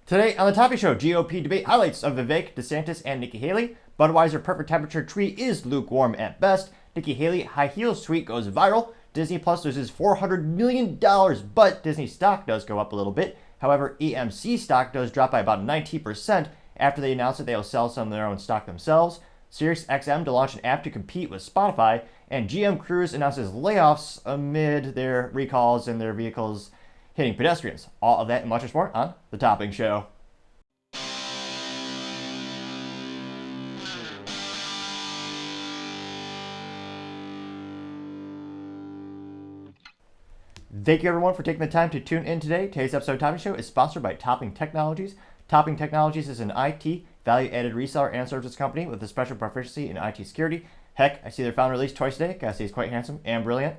Today on the Topping Show GOP Debate, highlights of Vivek, DeSantis, and Nikki Haley. Budweiser perfect temperature tweet is lukewarm at best. Nikki Haley High Heels tweet goes viral. Disney Plus loses $400 million, but Disney stock does go up a little bit. However, EMC stock does drop by about 19% after they announced that they will sell some of their own stock themselves. SiriusXM to launch an app to compete with Spotify, and GM Cruise announces layoffs amid their recalls and their vehicles hitting pedestrians. All of that and much more on The Topping Show. Thank you everyone for taking the time to tune in today. Today's episode of Topping Show is sponsored by Topping Technologies. Topping Technologies is an IT value-added reseller and services company with a special proficiency in IT security. Heck, I see their founder released twice a day. Gotta say he's quite handsome and brilliant.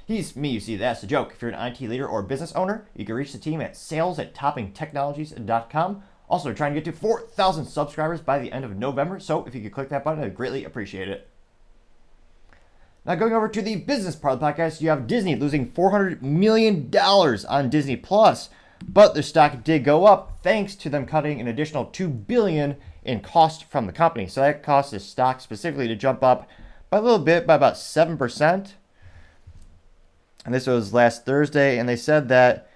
He's me, you see, that's the joke. If you're an IT leader or business owner, you can reach the team at sales@toppingtechnologies.com. Also, we're trying to get to 4,000 subscribers by the end of November, so if you could click that button, I'd greatly appreciate it. Now, going over to the business part of the podcast, you have Disney losing $400 million on Disney Plus, but their stock did go up thanks to them cutting an additional $2 billion in cost from the company. So that caused the stock specifically to jump up by a little bit, by about 7%. And this was last Thursday, and they said that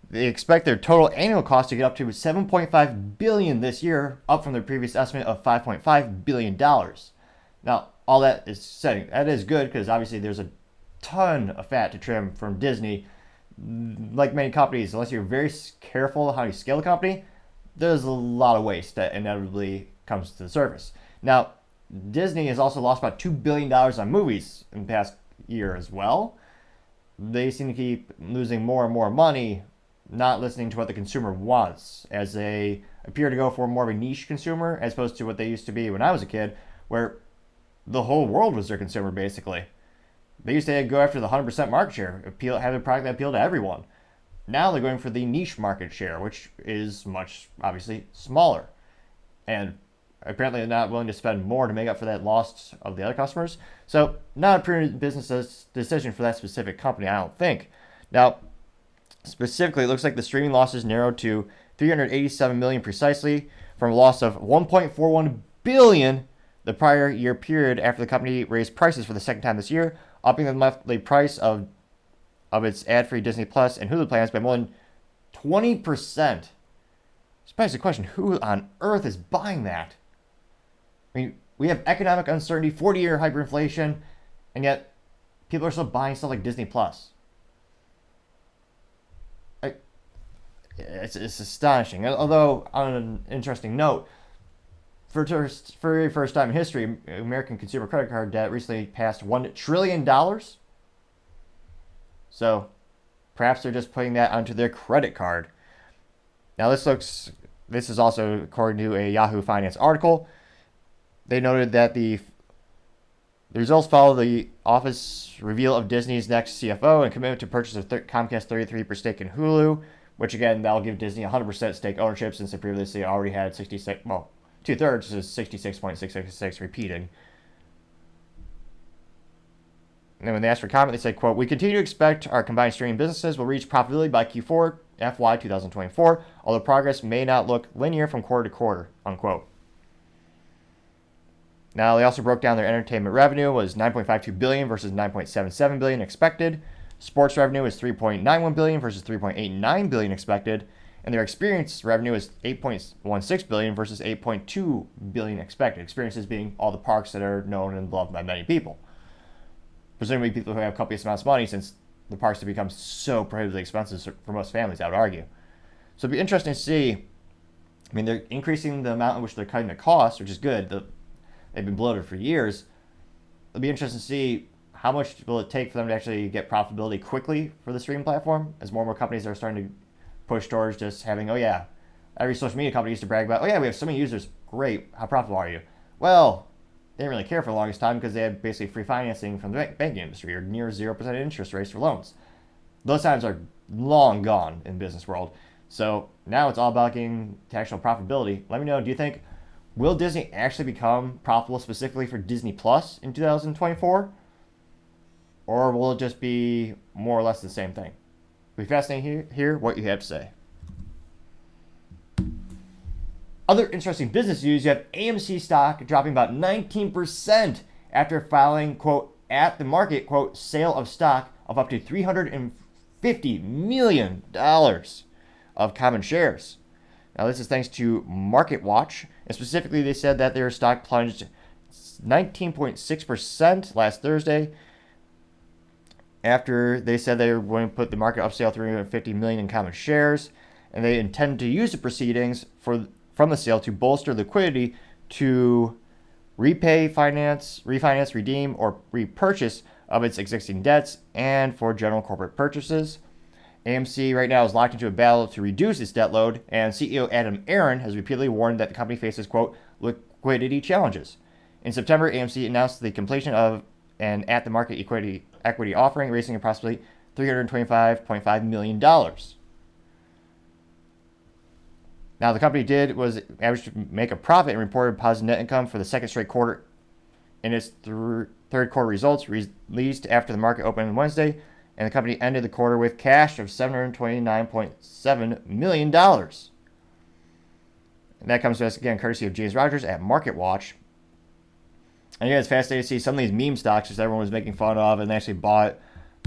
they expect their total annual cost to get up to $7.5 billion this year, up from their previous estimate of $5.5 billion. Now, all that is setting. That is good because obviously there's a ton of fat to trim from Disney. Like many companies, unless you're very careful how you scale a company, there's a lot of waste that inevitably comes to the surface. Now, Disney has also lost about $2 billion on movies in the past year as well. They seem to keep losing more and more money, not listening to what the consumer wants, as they appear to go for more of a niche consumer as opposed to what they used to be when I was a kid, where the whole world was their consumer, basically. They used to go after the 100% market share, have a product that appealed to everyone. Now they're going for the niche market share, which is much, obviously, smaller. And apparently they're not willing to spend more to make up for that loss of the other customers. So not a prudent business decision for that specific company, I don't think. Now, specifically, it looks like the streaming losses narrowed to $387 million precisely from a loss of $1.41 billion the prior year period after the company raised prices for the second time this year, upping the monthly price of its ad-free Disney Plus and Hulu plans by more than 20%. It's the question, who on earth is buying that? I mean, we have economic uncertainty, 40-year hyperinflation, and yet people are still buying stuff like Disney Plus. It's astonishing. Although, on an interesting note, for the very first time in history, American consumer credit card debt recently passed $1 trillion. So perhaps they're just putting that onto their credit card. Now this is also according to a Yahoo Finance article. They noted that the results follow the office reveal of Disney's next CFO and commitment to purchase of Comcast 33% stake in Hulu, which again, that'll give Disney 100% stake ownership since they previously already had 66, well, 2/3 is 66.666 repeating. And then when they asked for comment, they said, quote, "We continue to expect our combined streaming businesses will reach profitability by Q4 FY 2024, although progress may not look linear from quarter to quarter," unquote. Now, they also broke down their entertainment revenue was $9.52 billion versus $9.77 billion expected. Sports revenue was $3.91 billion versus $3.89 billion expected. And their experience revenue is $8.16 billion versus $8.2 billion expected. Experiences being all the parks that are known and loved by many people. Presumably people who have copious amounts of money, since the parks have become so prohibitively expensive for most families, I would argue. So it'd be interesting to see. I mean, they're increasing the amount in which they're cutting the cost, which is good. They've been bloated for years. It'll be interesting to see how much will it take for them to actually get profitability quickly for the streaming platform, as more and more companies are starting to push towards just having, oh yeah, every social media company used to brag about, oh yeah, we have so many users. Great. How profitable are you? Well, they didn't really care for the longest time because they had basically free financing from the banking industry or near 0% interest rates for loans. Those times are long gone in the business world. So now it's all about getting to actual profitability. Let me know, do you think, will Disney actually become profitable specifically for Disney Plus in 2024? Or will it just be more or less the same thing? It'll be fascinating to hear what you have to say. Other interesting business news, you have AMC stock dropping about 19% after filing, quote, at the market, quote, sale of stock of up to $350 million of common shares. Now, this is thanks to Market Watch, and specifically they said that their stock plunged 19.6% last Thursday after they said they were going to put the market up sale $350 million in common shares, and they intend to use the proceedings from the sale to bolster liquidity to refinance, redeem, or repurchase of its existing debts and for general corporate purchases. AMC right now is locked into a battle to reduce its debt load, and CEO Adam Aron has repeatedly warned that the company faces, quote, liquidity challenges. In September, AMC announced the completion of an at-the-market equity offering, raising approximately $325.5 million. Now, the company was averaged to make a profit and reported positive net income for the second straight quarter. In its third quarter results released after the market opened on Wednesday, and the company ended the quarter with cash of $729.7 million. And that comes to us again courtesy of James Rogers at Market Watch. And again, it's fascinating to see some of these meme stocks that everyone was making fun of and they actually bought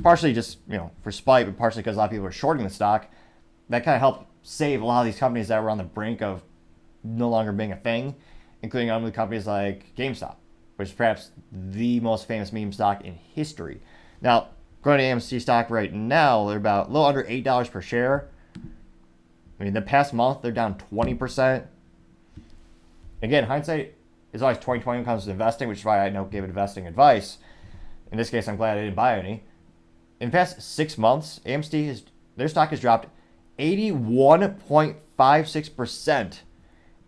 partially just, for spite, but partially because a lot of people were shorting the stock. That kind of helped save a lot of these companies that were on the brink of no longer being a thing, including other companies like GameStop, which is perhaps the most famous meme stock in history. Now, going to AMC stock right now, they're about a little under $8 per share. I mean, the past month, they're down 20%. Again, hindsight is always 20/20 when it comes to investing, which is why I don't give investing advice. In this case, I'm glad I didn't buy any. In the past 6 months, their stock has dropped 81.56%.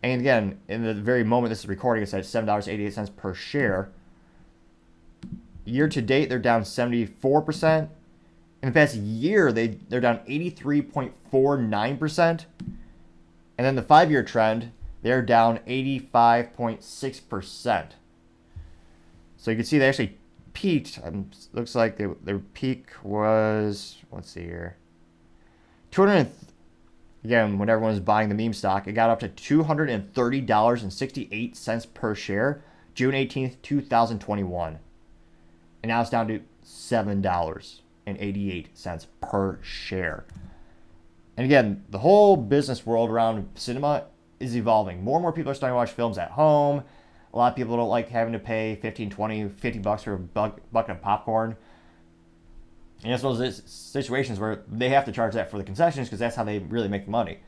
And again, in the very moment this is recording, it's at $7.88 per share. Year to date, they're down 74%. In the past year, they're down 83.49%. And then the 5-year trend, they're down 85.6%. So you can see they actually peaked. Looks like their peak was, let's see here, 200. Again, when everyone was buying the meme stock, it got up to $230.68 per share, June 18th, 2021. And now it's down to $7.88 per share. And again, the whole business world around cinema is evolving. More and more people are starting to watch films at home. A lot of people don't like having to pay $15, $20, $50 for a bucket of popcorn. And it's one of those situations where they have to charge that for the concessions because that's how they really make the money.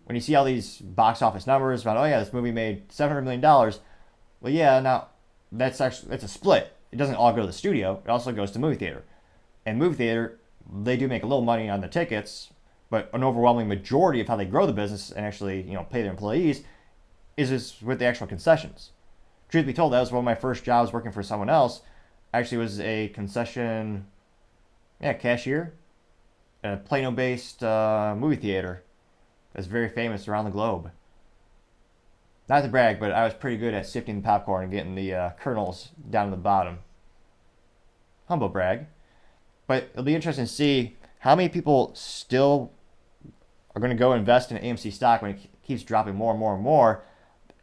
When you see all these box office numbers about, oh yeah, this movie made $700 million. Well, yeah, now it's a split. It doesn't all go to the studio. It also goes to movie theater. And movie theater, they do make a little money on the tickets, but an overwhelming majority of how they grow the business and actually, pay their employees is just with the actual concessions. Truth be told, that was one of my first jobs working for someone else. Actually was a concession, cashier at a Plano-based movie theater that's very famous around the globe. Not to brag, but I was pretty good at sifting the popcorn and getting the kernels down to the bottom. Humble brag. But it'll be interesting to see how many people still are going to go invest in AMC stock when it keeps dropping more and more and more.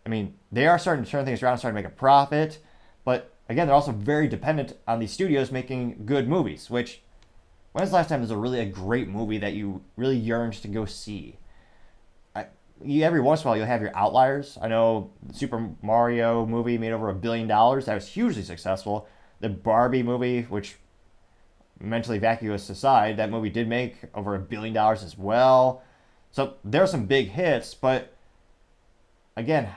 I mean, they are starting to turn things around, starting to make a profit. But again, they're also very dependent on these studios making good movies, which, when's the last time there's a great movie that you really yearned to go see? Every once in a while, you'll have your outliers. I know the Super Mario movie made over $1 billion. That was hugely successful. The Barbie movie, which mentally vacuous aside, that movie did make over $1 billion as well. So there are some big hits, but again,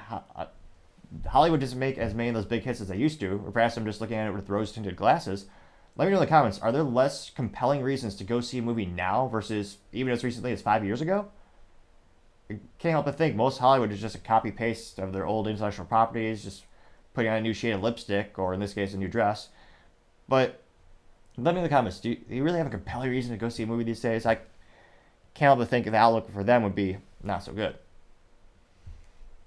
Hollywood doesn't make as many of those big hits as they used to, or perhaps I'm just looking at it with rose-tinted glasses. Let me know in the comments, are there less compelling reasons to go see a movie now versus even as recently as 5 years ago? I can't help but think most Hollywood is just a copy-paste of their old intellectual properties, just putting on a new shade of lipstick, or in this case, a new dress. But let me in the comments, do you really have a compelling reason to go see a movie these days? I can't help but think the outlook for them would be not so good.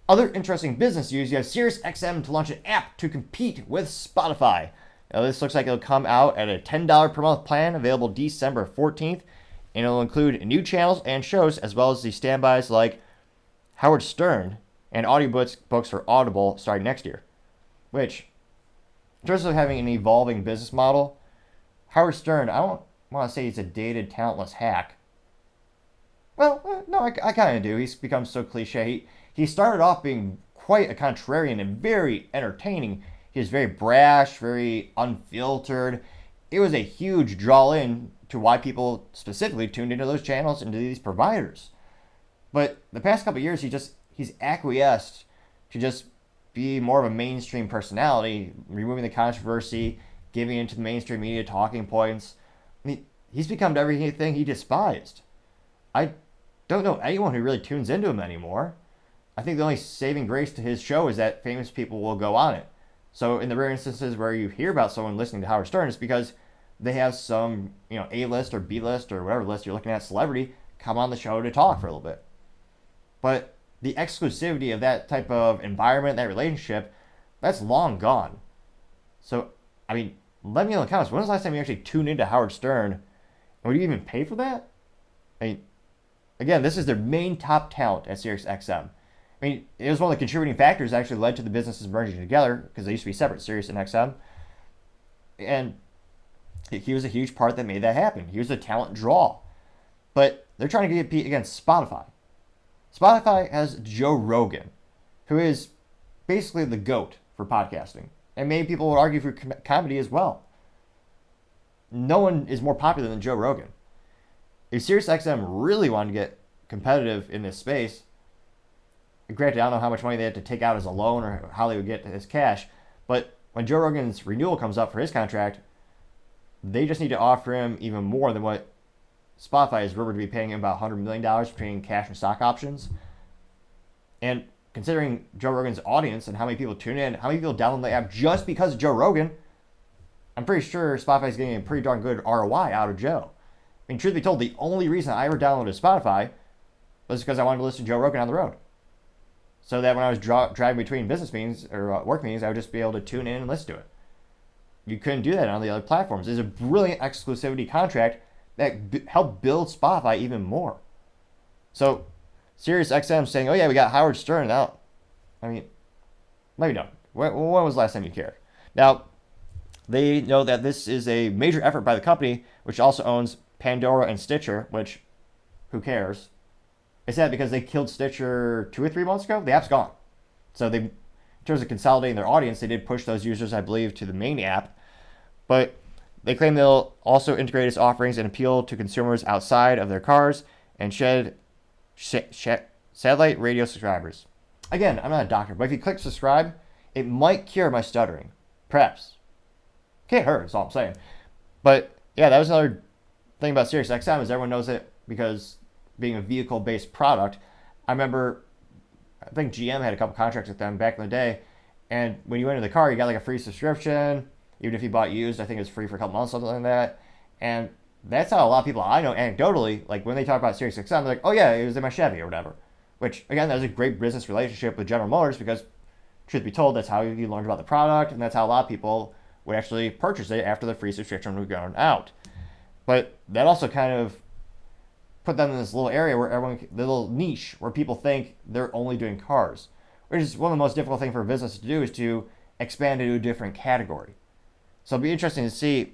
Other interesting business news, you have SiriusXM to launch an app to compete with Spotify. Now this looks like it'll come out at a $10 per month plan, available December 14th, and it'll include new channels and shows, as well as the standbys like Howard Stern, and audiobooks for Audible starting next year. Which, in terms of having an evolving business model, Howard Stern, I don't want to say he's a dated, talentless hack. Well, no, I kind of do. He's become so cliche. He started off being quite a contrarian and very entertaining. He was very brash, very unfiltered. It was a huge draw in to why people specifically tuned into those channels and to these providers. But the past couple of years, he's acquiesced to just be more of a mainstream personality, removing the controversy, giving into the mainstream media talking points. I mean, he's become everything he despised. I don't know anyone who really tunes into him anymore. I think the only saving grace to his show is that famous people will go on it. So in the rare instances where you hear about someone listening to Howard Stern, it's because they have some, A-list or B-list or whatever list you're looking at, celebrity, come on the show to talk for a little bit. But the exclusivity of that type of environment, that relationship, that's long gone. So, I mean, let me know in the comments, when was the last time you actually tuned into Howard Stern? And would you even pay for that? I mean, again, this is their main top talent at SiriusXM. I mean, it was one of the contributing factors that actually led to the businesses merging together, because they used to be separate, Sirius and XM. And he was a huge part that made that happen. He was a talent draw. But they're trying to compete against Spotify. Spotify has Joe Rogan, who is basically the GOAT for podcasting. And many people would argue for comedy as well. No one is more popular than Joe Rogan. If SiriusXM really wanted to get competitive in this space, granted, I don't know how much money they had to take out as a loan or how they would get his cash, but when Joe Rogan's renewal comes up for his contract, they just need to offer him even more than what Spotify is rumored to be paying him, about $100 million between cash and stock options. And considering Joe Rogan's audience and how many people tune in, how many people download the app just because of Joe Rogan, I'm pretty sure Spotify is getting a pretty darn good ROI out of Joe. I mean, truth be told, the only reason I ever downloaded Spotify was because I wanted to listen to Joe Rogan on the road. So that when I was driving between business meetings or work meetings, I would just be able to tune in and listen to it. You couldn't do that on the other platforms. It's a brilliant exclusivity contract that helped build Spotify even more. So SiriusXM saying, oh yeah, we got Howard Stern out. I mean, maybe not. When was the last time you cared? Now, they know that this is a major effort by the company, which also owns Pandora and Stitcher, which, who cares? It's sad because they killed Stitcher 2 or 3 months ago. The app's gone. So they, in terms of consolidating their audience, they did push those users, I believe, to the main app. But they claim they'll also integrate its offerings and appeal to consumers outside of their cars and satellite radio subscribers. Again, I'm not a doctor, but if you click subscribe, it might cure my stuttering. Perhaps. Can't hurt, that's all I'm saying. But yeah, that was another thing about SiriusXM is everyone knows it because being a vehicle-based product. I remember, I think GM had a couple contracts with them back in the day, and when you went into the car, you got like a free subscription. Even if you bought used, I think it was free for a couple months, something like that. And that's how a lot of people I know anecdotally, like when they talk about SiriusXM, they're like, oh yeah, it was in my Chevy or whatever. Which, again, that was a great business relationship with General Motors because, truth be told, that's how you learned about the product, and that's how a lot of people would actually purchase it after the free subscription was gone out. But that also kind of put them in this little area where everyone, the little niche where people think they're only doing cars, which is one of the most difficult things for a business to do is to expand into a different category. So it'll be interesting to see.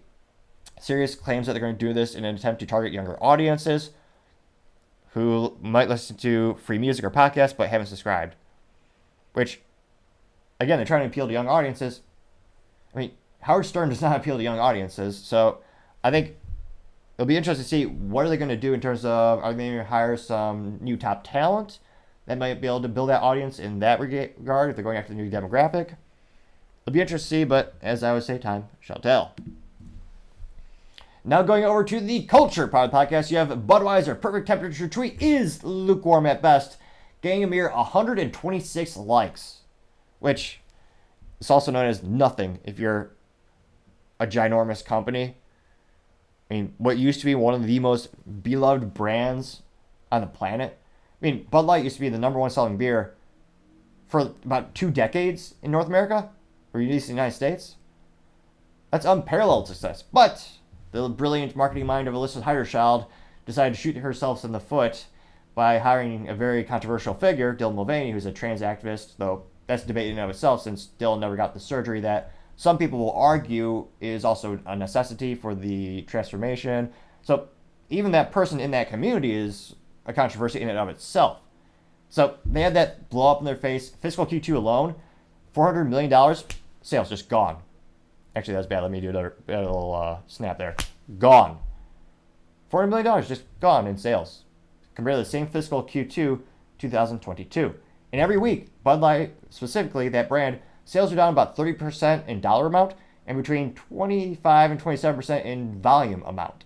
Sirius claims that they're going to do this in an attempt to target younger audiences who might listen to free music or podcasts but haven't subscribed. Which, again, they're trying to appeal to young audiences. I mean, Howard Stern does not appeal to young audiences, so I think it'll be interesting to see what are they going to do in terms of, are they going to hire some new top talent that might be able to build that audience in that regard if they're going after the new demographic. It'll be interesting to see, but as I would say, time shall tell. Now going over to the culture part of the podcast, you have Budweiser. Perfect temperature tweet is lukewarm at best, getting a mere 126 likes, which is also known as nothing if you're a ginormous company. I mean, what used to be one of the most beloved brands on the planet. I mean, Bud Light used to be the number one selling beer for about 2 decades in North America, or at least in the United States. That's unparalleled success. But the brilliant marketing mind of Alyssa Heiderchild decided to shoot herself in the foot by hiring a very controversial figure, Dylan Mulvaney, who's a trans activist, though that's debated in and of itself since Dylan never got the surgery that some people will argue is also a necessity for the transformation. So even that person in that community is a controversy in and of itself. So they had that blow up in their face. Fiscal Q2 alone, $400 million, sales just gone. Actually, that's bad. Let me do a little snap there. Gone. $400 million just gone in sales compared to the same fiscal Q2 2022. And every week, Bud Light, specifically that brand, sales are down about 30% in dollar amount and between 25 and 27% in volume amount.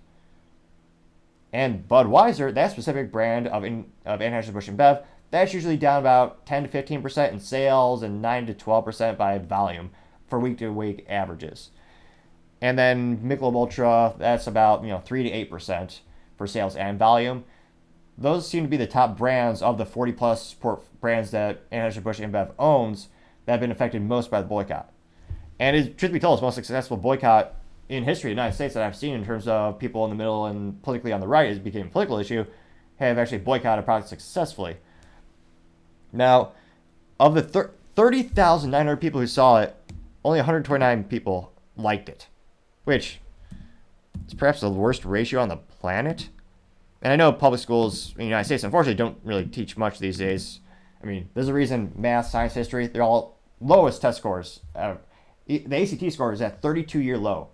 And Budweiser, that specific brand of Anheuser-Busch InBev, that's usually down about 10 to 15% in sales and 9 to 12% by volume for week-to-week averages. And then Michelob Ultra, that's about 3 to 8% for sales and volume. Those seem to be the top brands of the 40-plus brands that Anheuser-Busch InBev owns that have been affected most by the boycott. And truth be told, it's the most successful boycott in history of the United States that I've seen in terms of people in the middle and politically on the right, it became a political issue, have actually boycotted products successfully. Now, of the 30,900 people who saw it, only 129 people liked it, which is perhaps the worst ratio on the planet. And I know public schools in the United States, unfortunately, don't really teach much these days. I mean, there's a reason math, science, history, they're all lowest test scores. The ACT score is at 32-year low.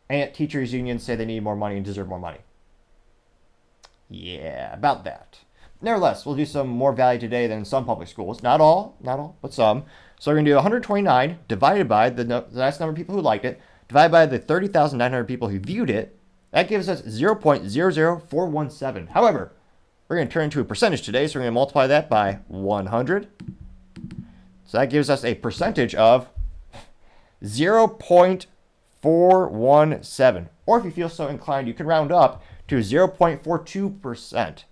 And yet teachers' unions say they need more money and deserve more money. Yeah, about that. Nevertheless, we'll do some more value today than some public schools. Not all, but some. So we're going to do 129 divided by the last number of people who liked it, divided by the 30,900 people who viewed it. That gives us 0.00417. However, we're going to turn into a percentage today, so we're going to multiply that by 100. So that gives us a percentage of 0.417. Or if you feel so inclined, you can round up to 0.42%,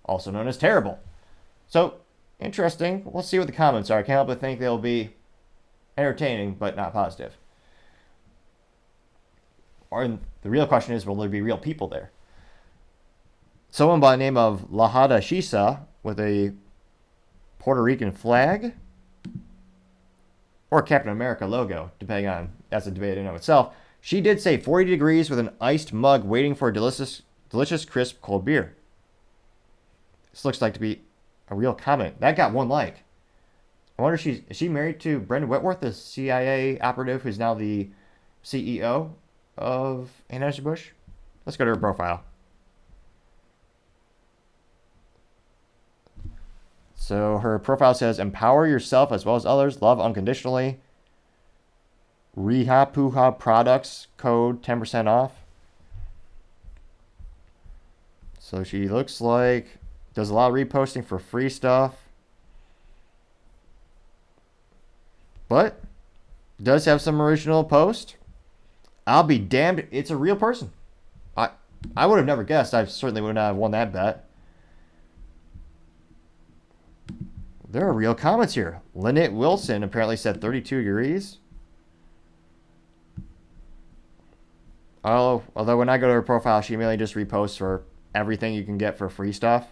also known as terrible. So, interesting. We'll see what the comments are. I can't help but think they'll be entertaining, but not positive. Or the real question is, will there be real people there? Someone by the name of Lahada Shisa with a Puerto Rican flag or Captain America logo, depending on, that's a debate in and of itself. She did say 40 degrees with an iced mug waiting for a delicious crisp cold beer. This looks like to be a real comment. That got one like. I wonder is she married to Brendan Whitworth, the CIA operative who's now the CEO of Anheuser-Busch? Let's go to her profile. So her profile says, empower yourself as well as others, love unconditionally. Riha Puha products, code 10% off. So she looks like does a lot of reposting for free stuff. But does have some original post. I'll be damned, it's a real person. I would have never guessed. I certainly would not have won that bet. There are real comments here. Lynette Wilson apparently said 32 degrees. Oh, although when I go to her profile, she mainly just reposts for everything you can get for free stuff.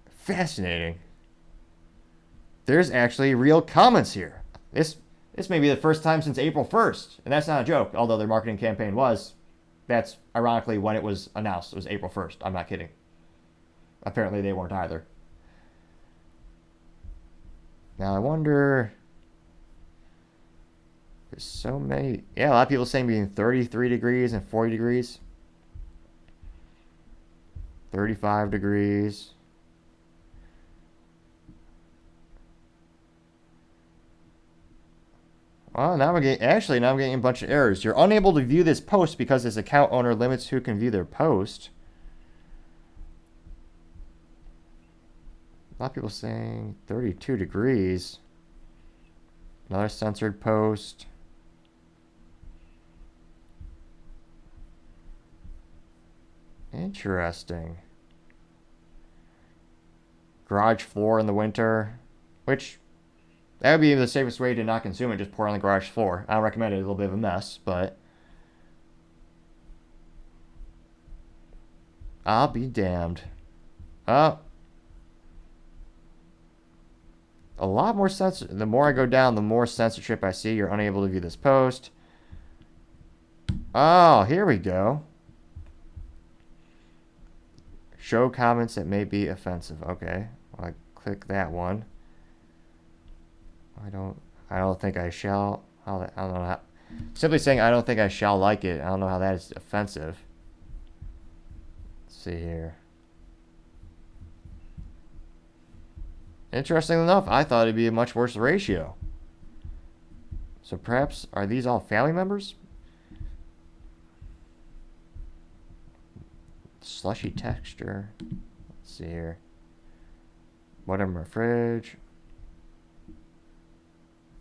Fascinating. There's actually real comments here. This may be the first time since April 1st, and that's not a joke, although their marketing campaign was. That's ironically when it was announced. It was April 1st. I'm not kidding. Apparently they weren't either. Now I wonder... There's so many... Yeah, a lot of people saying between 33 degrees and 40 degrees. 35 degrees. Well, now I'm getting a bunch of errors. You're unable to view this post because this account owner limits who can view their post. A lot of people saying 32 degrees. Another censored post. Interesting. Garage floor in the winter, which that would be the safest way to not consume it. Just pour it on the garage floor. I don't recommend it. It's a little bit of a mess, but I'll be damned. A lot more censorship. The more I go down, the more censorship I see. You're unable to view this post. Oh, here we go. Show comments that may be offensive. Okay, well, I click that one. I don't think I shall. I don't know how. Simply saying I don't think I shall like it. I don't know how that is offensive. Let's see here. Interestingly enough, I thought it'd be a much worse ratio. So perhaps, are these all family members? Slushy texture. Let's see here. What in my fridge?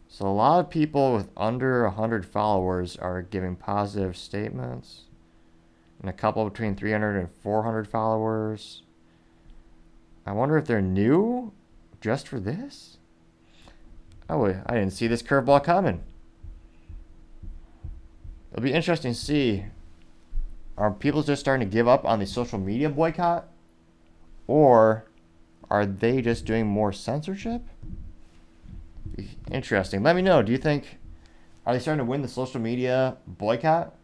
So a lot of people with under 100 followers are giving positive statements. And a couple between 300 and 400 followers. I wonder if they're new just for this? Oh, I didn't see this curveball coming. It'll be interesting to see. Are people just starting to give up on the social media boycott? Or are they just doing more censorship? Interesting. Let me know. Do you think, are they starting to win the social media boycott?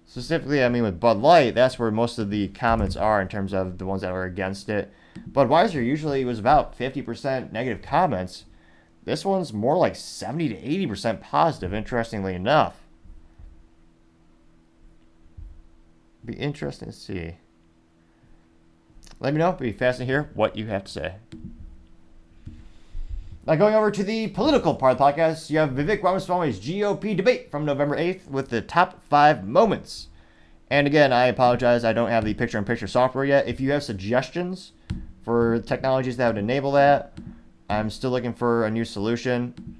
Specifically, I mean, with Bud Light, that's where most of the comments are in terms of the ones that were against it. Budweiser usually was about 50% negative comments. This one's more like 70 to 80% positive, interestingly enough. Be interesting to see. Let me know. It'll be fascinating to hear what you have to say. Now going over to the political part of the podcast, you have Vivek Ramaswamy's GOP debate from November 8th with the top 5 moments. And again, I apologize, I don't have the picture-in-picture software yet. If you have suggestions for technologies that would enable that, I'm still looking for a new solution.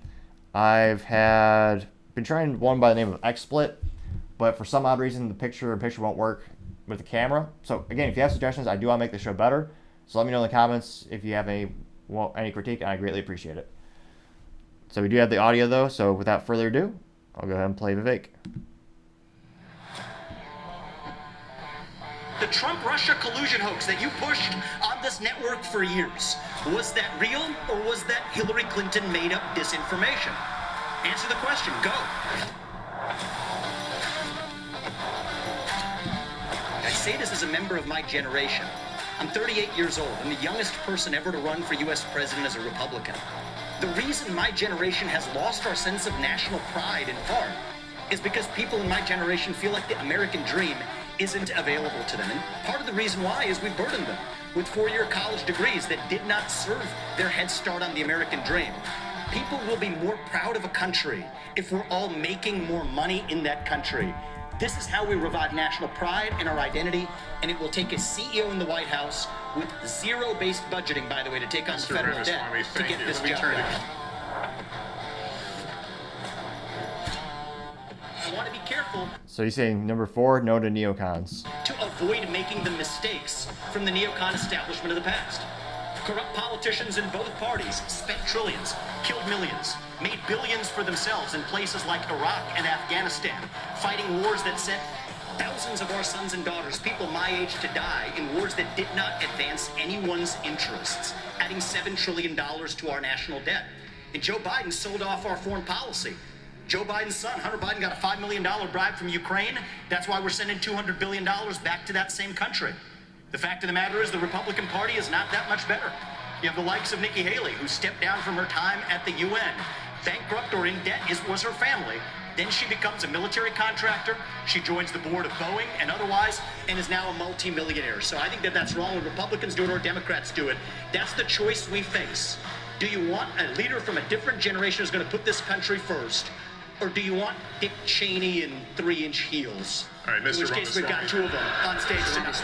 I've been trying one by the name of XSplit, but for some odd reason, the picture-in-picture won't work with the camera. So again, if you have suggestions, I do want to make the show better. So let me know in the comments if you have any critique, and I greatly appreciate it. So we do have the audio though, so without further ado, I'll go ahead and play Vivek. The Trump-Russia collusion hoax that you pushed on this network for years, was that real or was that Hillary Clinton made up disinformation? Answer the question, go. I say this as a member of my generation. I'm 38 years old. I'm the youngest person ever to run for U.S. president as a Republican. The reason my generation has lost our sense of national pride in part is because people in my generation feel like the American dream isn't available to them. And part of the reason why is we burdened them with 4-year college degrees that did not serve their head start on the American dream. People will be more proud of a country if we're all making more money in that country. This is how we revive national pride and our identity, and it will take a CEO in the White House with zero-based budgeting, by the way, to take on the federal debt to get this job done. I want to be careful. So you're saying number 4, no to neocons. To avoid making the mistakes from the neocon establishment of the past. Corrupt politicians in both parties spent trillions, killed millions, made billions for themselves in places like Iraq and Afghanistan, fighting wars that sent thousands of our sons and daughters, people my age, to die in wars that did not advance anyone's interests, adding $7 trillion to our national debt. And Joe Biden sold off our foreign policy. Joe Biden's son, Hunter Biden, got a $5 million bribe from Ukraine. That's why we're sending $200 billion back to that same country. The fact of the matter is the Republican Party is not that much better. You have the likes of Nikki Haley, who stepped down from her time at the UN. Bankrupt or in debt was her family. Then she becomes a military contractor. She joins the board of Boeing and otherwise, and is now a multi-millionaire. So I think that that's wrong when Republicans do it or Democrats do it. That's the choice we face. Do you want a leader from a different generation who's going to put this country first? Or do you want Dick Cheney in 3-inch heels? All right, Mr. In which case we've got 2 of them on stage tonight.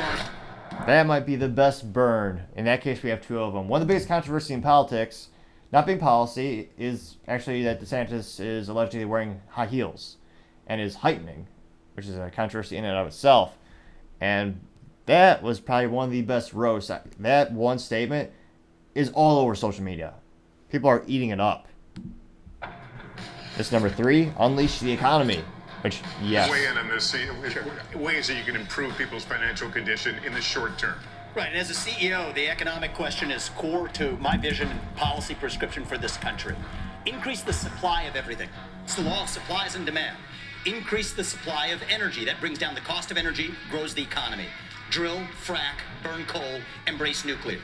That might be the best burn. In that case, we have 2 of them. One of the biggest controversy in politics, not being policy, is actually that DeSantis is allegedly wearing high heels and is heightening, which is a controversy in and of itself. And that was probably one of the best roasts. That one statement is all over social media. People are eating it up. This number 3, unleash the economy. Which, yes. Weigh in on this. Ways that you can improve people's financial condition in the short term. Right, and as a CEO, the economic question is core to my vision and policy prescription for this country. Increase the supply of everything. It's the law of supplies and demand. Increase the supply of energy. That brings down the cost of energy, grows the economy. Drill, frack, burn coal, embrace nuclear.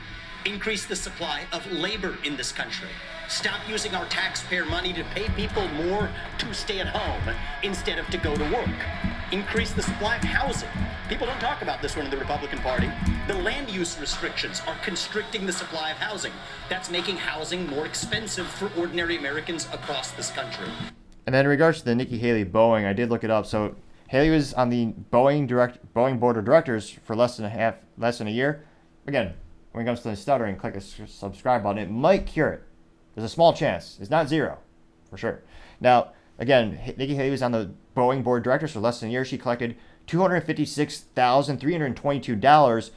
Increase the supply of labor in this country. Stop using our taxpayer money to pay people more to stay at home instead of to go to work. Increase the supply of housing. People don't talk about this one in the Republican Party. The land use restrictions are constricting the supply of housing. That's making housing more expensive for ordinary Americans across this country. And then in regards to the Nikki Haley Boeing, I did look it up. So Haley was on the Boeing board of directors for less than a year. Again, when it comes to the stuttering, click a subscribe button. It might cure it. There's a small chance. It's not zero, for sure. Now, again, Nikki Haley was on the Boeing board of directors for less than a year. She collected $256,322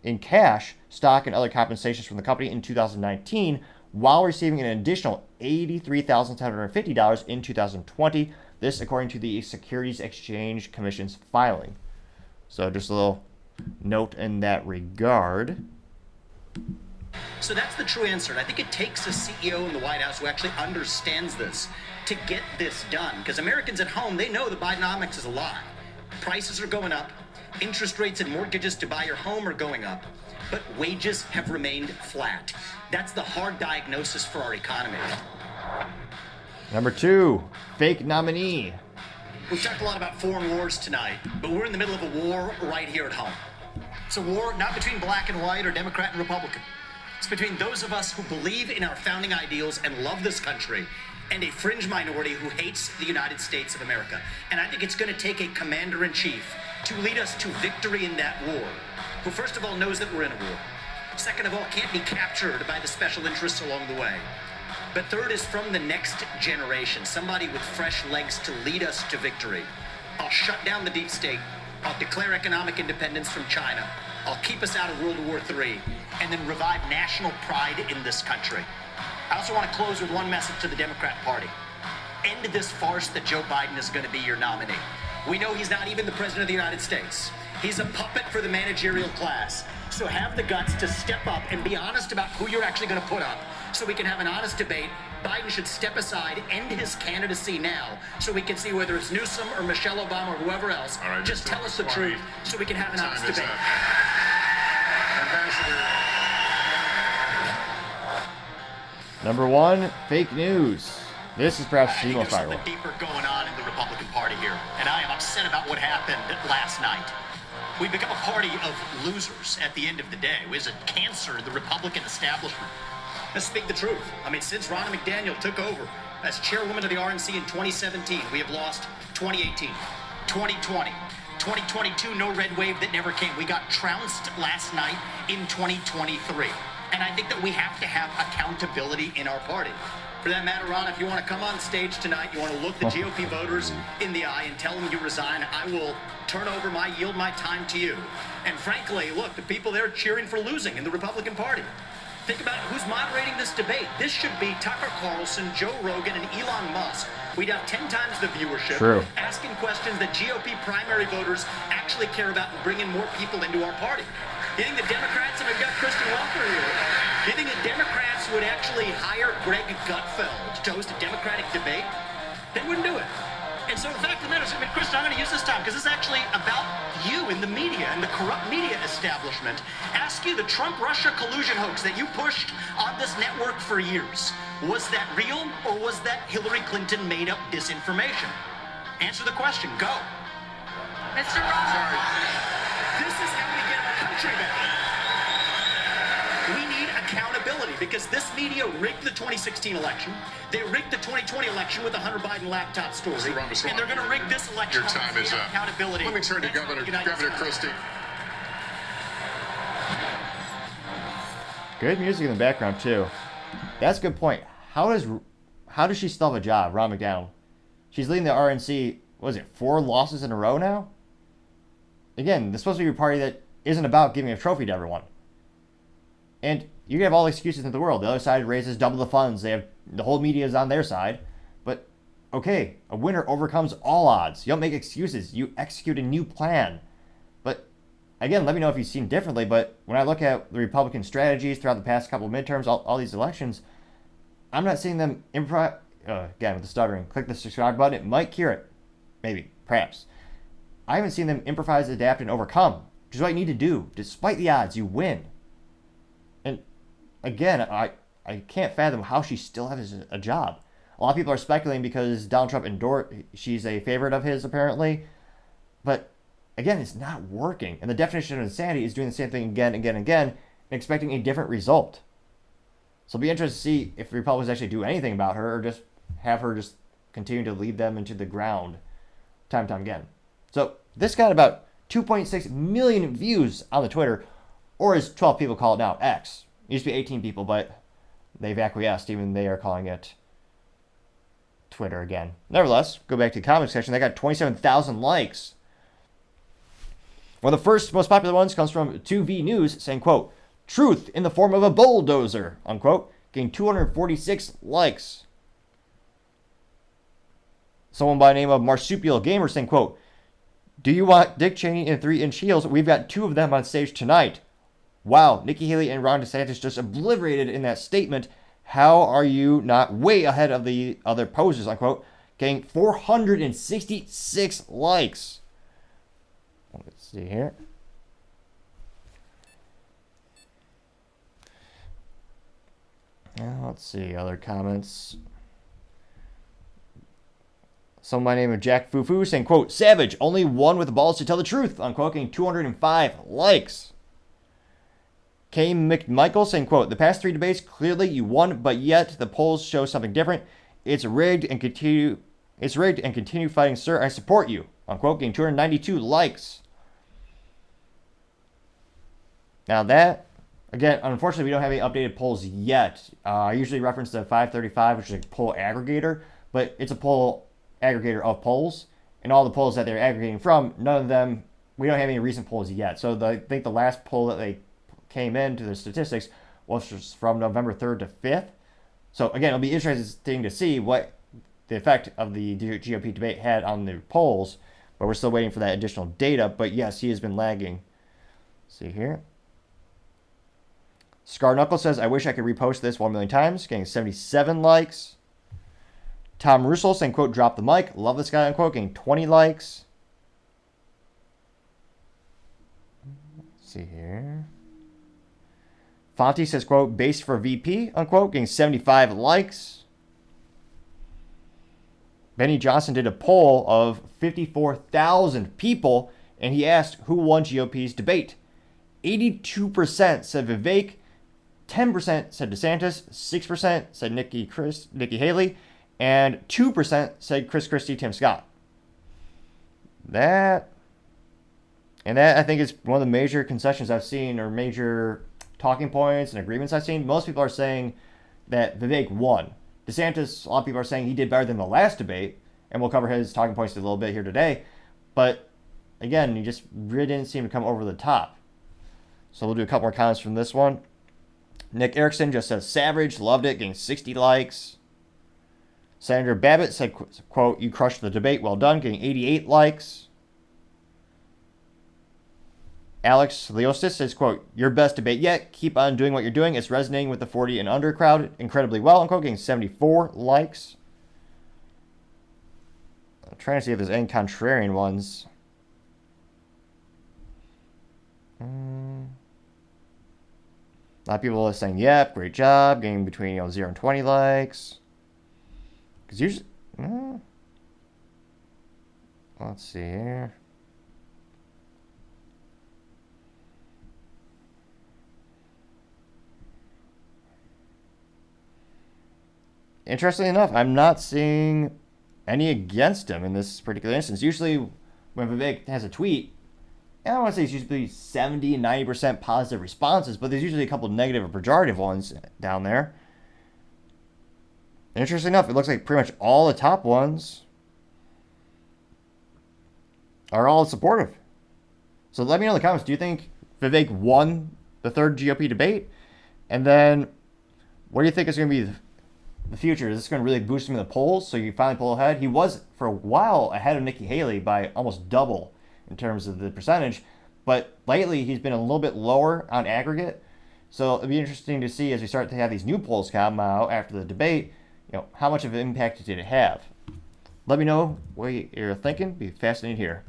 in cash, stock, and other compensations from the company in 2019, while receiving an additional $83,750 in 2020. This, according to the Securities Exchange Commission's filing. So, just a little note in that regard. So that's the true answer. And I think it takes a CEO in the White House who actually understands this to get this done. Because Americans at home, they know the Bidenomics is a lie. Prices are going up. Interest rates and mortgages to buy your home are going up. But wages have remained flat. That's the hard diagnosis for our economy. Number 2, fake nominee. We've talked a lot about foreign wars tonight, but we're in the middle of a war right here at home. It's a war not between black and white or Democrat and Republican. It's between those of us who believe in our founding ideals and love this country and a fringe minority who hates the United States of America. And I think it's going to take a commander-in-chief to lead us to victory in that war, who first of all knows that we're in a war. Second of all, can't be captured by the special interests along the way. But third is from the next generation, somebody with fresh legs to lead us to victory. I'll shut down the deep state. I'll declare economic independence from China. I'll keep us out of World War III, and then revive national pride in this country. I also want to close with one message to the Democrat Party. End this farce that Joe Biden is going to be your nominee. We know he's not even the president of the United States. He's a puppet for the managerial class. So have the guts to step up and be honest about who you're actually going to put up so we can have an honest debate. Biden should step aside, end his candidacy now, so we can see whether it's Newsom or Michelle Obama or whoever else. All right, just tell us the truth so we can have an honest debate. Number 1, fake news. This is perhaps the most viral. There's something deeper going on in the Republican Party here, and I am upset about what happened last night. We've become a party of losers at the end of the day. It was a cancer in the Republican establishment. Let's speak the truth. I mean, since Ronna McDaniel took over as chairwoman of the RNC in 2017, we have lost 2018, 2020, 2022, no red wave that never came. We got trounced last night in 2023. And I think that we have to have accountability in our party. For that matter, Ron, if you want to come on stage tonight, you want to look the GOP voters in the eye and tell them you resign, I will yield my time to you. And frankly, look, the people there cheering for losing in the Republican Party. Think about who's moderating this debate. This should be Tucker Carlson, Joe Rogan, and Elon Musk. We'd have 10 times the viewership. True. Asking questions that GOP primary voters actually care about and bringing more people into our party. You think the Democrats, and we've got Kristen Walker here, you think the Democrats would actually hire Greg Gutfeld to host a Democratic debate? They wouldn't do it. And so the fact of the matter is, I mean, Kristen, I'm going to use this time because this is actually about you in the media and the corrupt media establishment. Ask you the Trump-Russia collusion hoax that you pushed on this network for years. Was that real or was that Hillary Clinton made up disinformation? Answer the question. Go. Mr. Ross. This is how we get our country back. We need accountability because this media rigged the 2016 election. They rigged the 2020 election with a Hunter Biden laptop story. Ramaswamy, And they're going to rig this election. your time is up. Accountability. Let me turn to That's Governor United States. Christie. Good music in the background too. That's a good point. How does she still have a job, Ron McDaniel? She's leading the RNC, what is it, 4 losses in a row now? Again, this is supposed to be a party that isn't about giving a trophy to everyone. And you can have all the excuses in the world. The other side raises double the funds. They have the whole media is on their side. But okay, a winner overcomes all odds. You don't make excuses. You execute a new plan. But again, let me know if you've seen differently. But when I look at the Republican strategies throughout the past couple of midterms, all these elections, I'm not seeing them improv. Again, with the stuttering, click the subscribe button. It might cure it. Maybe. Perhaps. I haven't seen them improvise, adapt, and overcome. Which is what you need to do. Despite the odds, you win. And again, I can't fathom how she still has a job. A lot of people are speculating because Donald Trump endorsed, she's a favorite of his apparently. But again, it's not working. And the definition of insanity is doing the same thing again, again, again, and expecting a different result. So it'll be interesting to see if the Republicans actually do anything about her or just have her just continue to lead them into the ground time and time again. So this got about 2.6 million views on the Twitter, or as 12 people call it now, X. It used to be 18 people, but they've acquiesced, even they are calling it Twitter again. Nevertheless, go back to the comment section. They got 27,000 likes. One of the first most popular ones comes from 2V News saying, quote, truth in the form of a bulldozer, unquote, getting 246 likes. Someone by the name of Marsupial Gamer saying, quote, do you want Dick Cheney in 3-inch heels? We've got 2 of them on stage tonight. Wow, Nikki Haley and Ron DeSantis just obliterated in that statement. How are you not way ahead of the other posers, unquote, getting 466 likes. Let's see here. Let's see, other comments. Someone by the name of Jack Fufu saying, quote, savage, only one with the balls to tell the truth, unquote, getting 205 likes. K. McMichael saying, quote, the past 3 debates, clearly you won, but yet the polls show something different. It's rigged and continue fighting, sir. I support you, unquote, getting 292 likes. Now that, again, unfortunately, we don't have any updated polls yet. I usually reference the 535, which is a poll aggregator, but it's a poll aggregator of polls, and all the polls that they're aggregating from, none of them, we don't have any recent polls yet. So I think the last poll that they came into the statistics was from November 3rd to 5th. So again, it'll be interesting to see what the effect of the GOP debate had on the polls, but we're still waiting for that additional data. But yes, he has been lagging. Let's see here. Scar Knuckle says, I wish I could repost this 1 million times, getting 77 likes. Tom Russell saying, quote, drop the mic. Love this guy, unquote, getting 20 likes. Let's see here. Fonte says, quote, base for VP, unquote, getting 75 likes. Benny Johnson did a poll of 54,000 people, and he asked who won GOP's debate. 82% said Vivek, 10% said DeSantis, 6% said Nikki Haley, and 2% said Chris Christie, Tim Scott. That I think is one of the major concessions I've seen, or major talking points and agreements I've seen. Most people are saying that Vivek won. DeSantis, a lot of people are saying he did better than the last debate, and we'll cover his talking points a little bit here today. But again, he just really didn't seem to come over the top. So we'll do a couple more comments from this one. Nick Erickson just says, savage, loved it, getting 60 likes. Senator Babbitt said, quote, you crushed the debate, well done, getting 88 likes. Alex Leostis says, quote, your best debate yet, keep on doing what you're doing, it's resonating with the 40 and under crowd incredibly well, unquote, getting 74 likes. I'm trying to see if there's any contrarian ones. A lot of people are saying, yep, great job, getting between 0 and 20 likes. Because usually, let's see here. Interestingly enough, I'm not seeing any against him in this particular instance. Usually, when Vivek has a tweet, I don't want to say it's usually 70 and 90% positive responses, but there's usually a couple negative or pejorative ones down there. Interestingly enough, it looks like pretty much all the top ones are all supportive. So let me know in the comments, do you think Vivek won the third GOP debate? And then what do you think is going to be the future? Is this going to really boost him in the polls so you finally pull ahead? He was, for a while, ahead of Nikki Haley by almost double in terms of the percentage. But lately, he's been a little bit lower on aggregate. So it'll be interesting to see as we start to have these new polls come out after the debate, how much of an impact did it have? Let me know what you're thinking. Be fascinating here.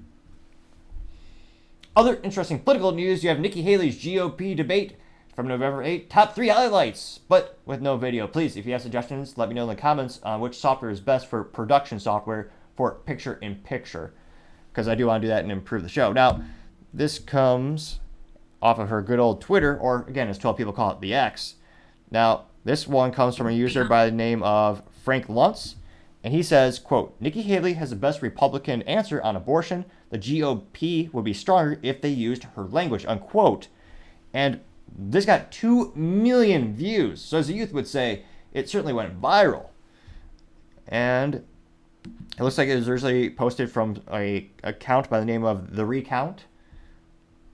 Other interesting political news, you have Nikki Haley's GOP debate from November 8th. Top 3 highlights, but with no video. Please, if you have suggestions, let me know in the comments on which software is best for production software for picture-in-picture, because I do want to do that and improve the show. Now, this comes off of her good old Twitter, or again, as 12 people call it, the X. Now, this one comes from a user by the name of Frank Luntz, and he says, quote, Nikki Haley has the best Republican answer on abortion. The GOP would be stronger if they used her language, unquote. And this got 2 million views. So as the youth would say, it certainly went viral. And it looks like it was originally posted from a account by the name of The Recount.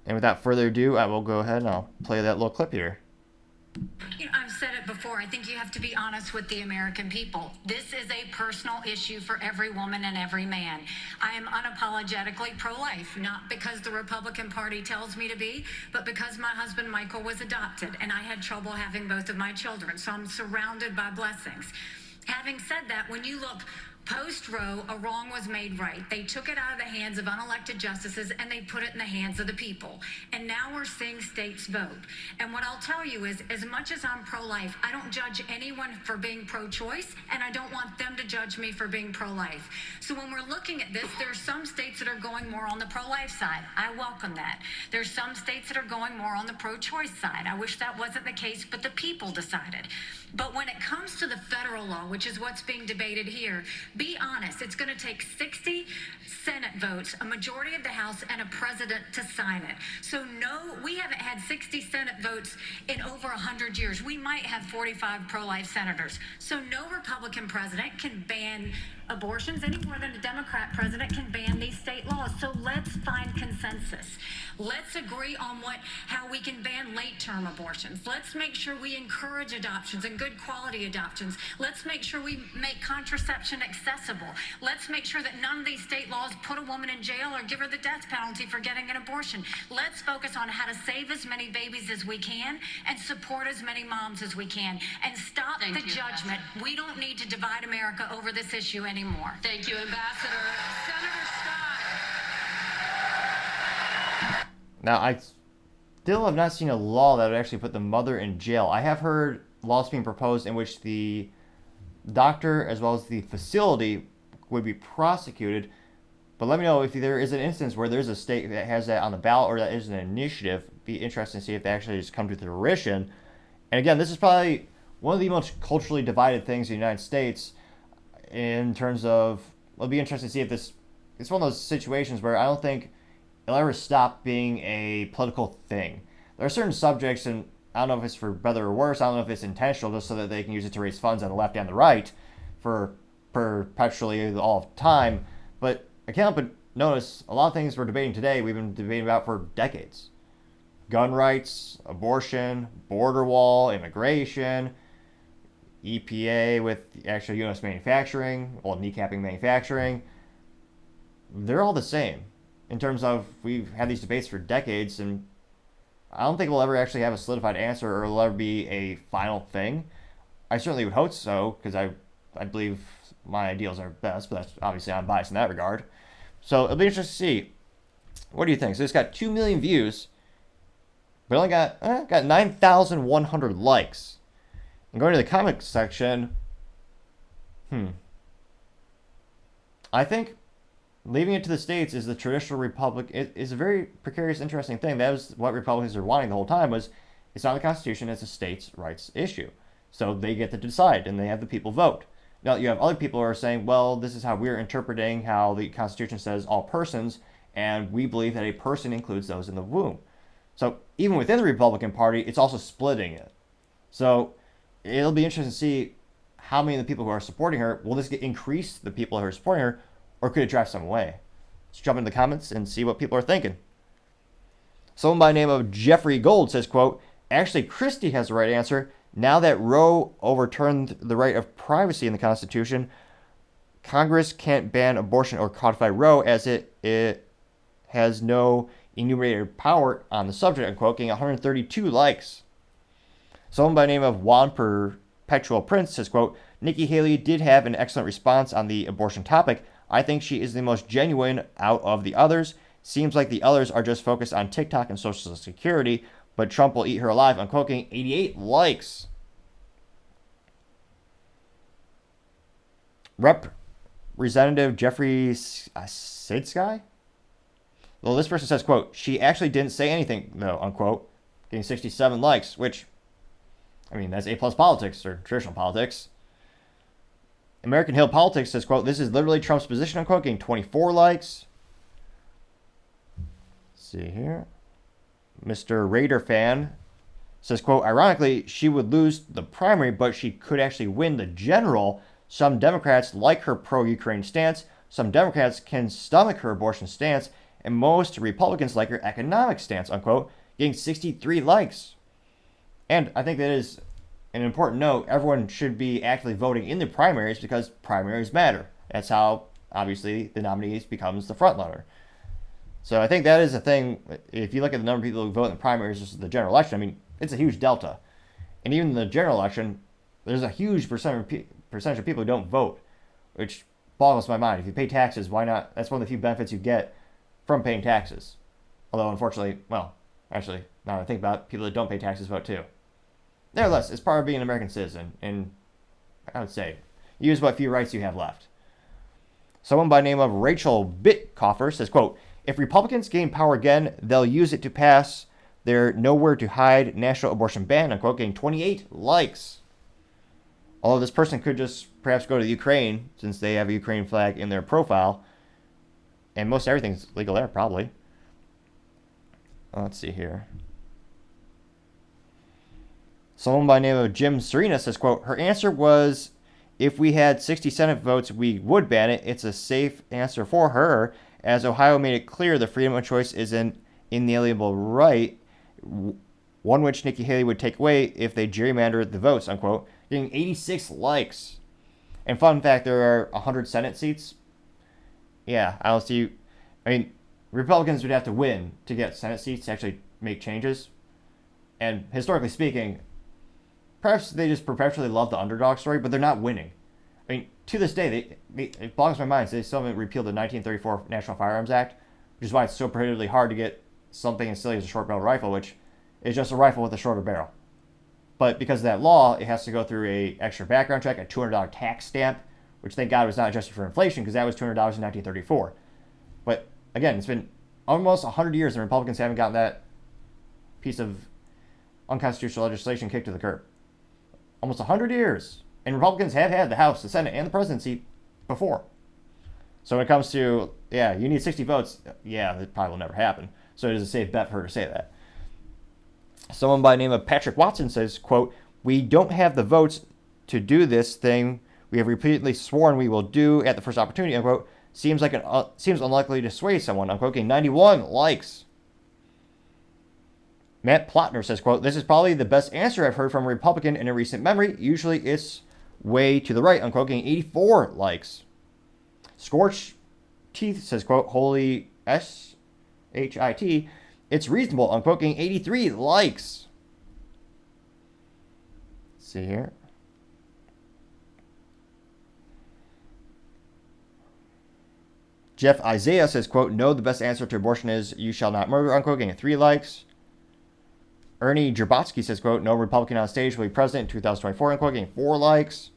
And without further ado, I will go ahead and I'll play that little clip here. I've said it before. I think you have to be honest with the American people. This is a personal issue for every woman and every man. I am unapologetically pro-life, not because the Republican Party tells me to be, but because my husband Michael was adopted and I had trouble having both of my children. So I'm surrounded by blessings. Having said that, when you look post-Roe, a wrong was made right. They took it out of the hands of unelected justices and they put it in the hands of the people. And now we're seeing states vote. And what I'll tell you is, as much as I'm pro-life, I don't judge anyone for being pro-choice, and I don't want them to judge me for being pro-life. So when we're looking at this, there are some states that are going more on the pro-life side. I welcome that. There's some states that are going more on the pro-choice side. I wish that wasn't the case, but the people decided. But when it comes to the federal law, which is what's being debated here, be honest, it's going to take 60 Senate votes, a majority of the House, and a president to sign it. So no, we haven't had 60 Senate votes in over 100 years. We might have 45 pro-life senators. So no Republican president can ban abortions any more than a Democrat president can ban these state laws. So let's find consensus. Let's agree on how we can ban late-term abortions. Let's make sure we encourage adoptions and good quality adoptions. Let's make sure we make contraception accessible. Let's make sure that none of these state laws put a woman in jail or give her the death penalty for getting an abortion. Let's focus on how to save as many babies as we can and support as many moms as we can. And stop the judgment. We don't need to divide America over this issue anymore. Thank you, Ambassador. Senator Scott. Now, I still have not seen a law that would actually put the mother in jail. I have heard laws being proposed in which the doctor as well as the facility would be prosecuted. But let me know if there is an instance where there's a state that has that on the ballot or that is an initiative. Be interesting to see if they actually just come to fruition. And again, this is probably one of the most culturally divided things in the United States in terms of, it'll be interesting to see if it's one of those situations where I don't think it'll ever stop being a political thing. There are certain subjects, and I don't know if it's for better or worse, I don't know if it's intentional just so that they can use it to raise funds on the left and the right for perpetually all of time. But I can't help but notice a lot of things we're debating today, we've been debating about for decades. Gun rights, abortion, border wall, immigration, EPA with actual U.S. manufacturing, well, kneecapping manufacturing. They're all the same in terms of we've had these debates for decades, and I don't think we'll ever actually have a solidified answer or it'll ever be a final thing. I certainly would hope so, because I believe my ideals are best, but that's obviously I'm biased in that regard. So it'll be interesting to see. What do you think? So it's got 2 million views, but only got 9,100 likes. And going to the comments section, I think leaving it to the states is the traditional republic. It is a very precarious, interesting thing. That was what Republicans are wanting the whole time, was it's not the Constitution, it's a states' rights issue. So they get to decide, and they have the people vote. Now, you have other people who are saying, well, this is how we're interpreting how the Constitution says all persons, and we believe that a person includes those in the womb. So even within the Republican Party, it's also splitting it. So it'll be interesting to see how many of the people who are supporting her, will this increase the people who are supporting her, or could it drive some away? Let's jump into the comments and see what people are thinking. Someone by the name of Jeffrey Gold says, quote, actually, Christie has the right answer. Now that Roe overturned the right of privacy in the Constitution, Congress can't ban abortion or codify Roe as it has no enumerated power on the subject, unquote, getting 132 likes. Someone by the name of Juan Perpetual Prince says, quote, Nikki Haley did have an excellent response on the abortion topic. I think she is the most genuine out of the others. Seems like the others are just focused on TikTok and Social Security, but Trump will eat her alive, unquote, getting 88 likes. Representative Jeffrey Sidsky? Well, this person says, quote, she actually didn't say anything, though, unquote, getting 67 likes, which, I mean, that's A-plus politics, or traditional politics. American Hill Politics says, quote, this is literally Trump's position, unquote, getting 24 likes. Let's see here. Mr. Raider fan says, quote, ironically, she would lose the primary, but she could actually win the general. Some Democrats like her pro-Ukraine stance. Some Democrats can stomach her abortion stance. And most Republicans like her economic stance, unquote, getting 63 likes. And I think that is an important note. Everyone should be actively voting in the primaries because primaries matter. That's how, obviously, the nominee becomes the frontrunner. So I think that is a thing. If you look at the number of people who vote in the primaries versus the general election, I mean, it's a huge delta. And even in the general election, there's a huge percentage of people who don't vote, which boggles my mind. If you pay taxes, why not? That's one of the few benefits you get from paying taxes. Although, unfortunately, well, actually, now that I think about it, people that don't pay taxes vote too. Nevertheless, it's part of being an American citizen, and I would say, use what few rights you have left. Someone by the name of Rachel Bitcoffer says, quote, if Republicans gain power again, they'll use it to pass their nowhere to hide national abortion ban, unquote, getting 28 likes. Although this person could just perhaps go to Ukraine, since they have a Ukraine flag in their profile, and most everything's legal there, probably. Let's see here. Someone by the name of Jim Serena says, quote, her answer was, if we had 60 Senate votes, we would ban it. It's a safe answer for her, as Ohio made it clear the freedom of choice is an inalienable right, one which Nikki Haley would take away if they gerrymandered the votes, unquote, getting 86 likes. And fun fact, there are 100 Senate seats. Yeah, I don't see. I mean, Republicans would have to win to get Senate seats to actually make changes. And historically speaking, perhaps they just perpetually love the underdog story, but they're not winning. I mean, to this day, it boggles my mind. They still haven't repealed the 1934 National Firearms Act, which is why it's so prohibitively hard to get something as silly as a short-barrel rifle, which is just a rifle with a shorter barrel. But because of that law, it has to go through a extra background check, a $200 tax stamp, which thank God was not adjusted for inflation because that was $200 in 1934. But again, it's been almost 100 years and Republicans haven't gotten that piece of unconstitutional legislation kicked to the curb. Almost 100 years. And Republicans have had the House, the Senate, and the presidency before. So when it comes to, yeah, you need 60 votes, yeah, that probably will never happen. So it is a safe bet for her to say that. Someone by the name of Patrick Watson says, quote, we don't have the votes to do this thing we have repeatedly sworn we will do at the first opportunity, unquote. Seems unlikely to sway someone, unquote. Getting 91 likes. Matt Plotner says, quote, this is probably the best answer I've heard from a Republican in a recent memory. Usually it's way to the right, unquote. Getting 84 likes. Scorched Teeth says, quote, holy S-H-I-T. It's reasonable, unquote. Getting 83 likes. Let's see here. Jeff Isaiah says, quote, no, the best answer to abortion is you shall not murder, unquote, getting 3 likes. Ernie Jabotsky says, quote, no Republican on stage will be president in 2024, unquote, getting 4 likes.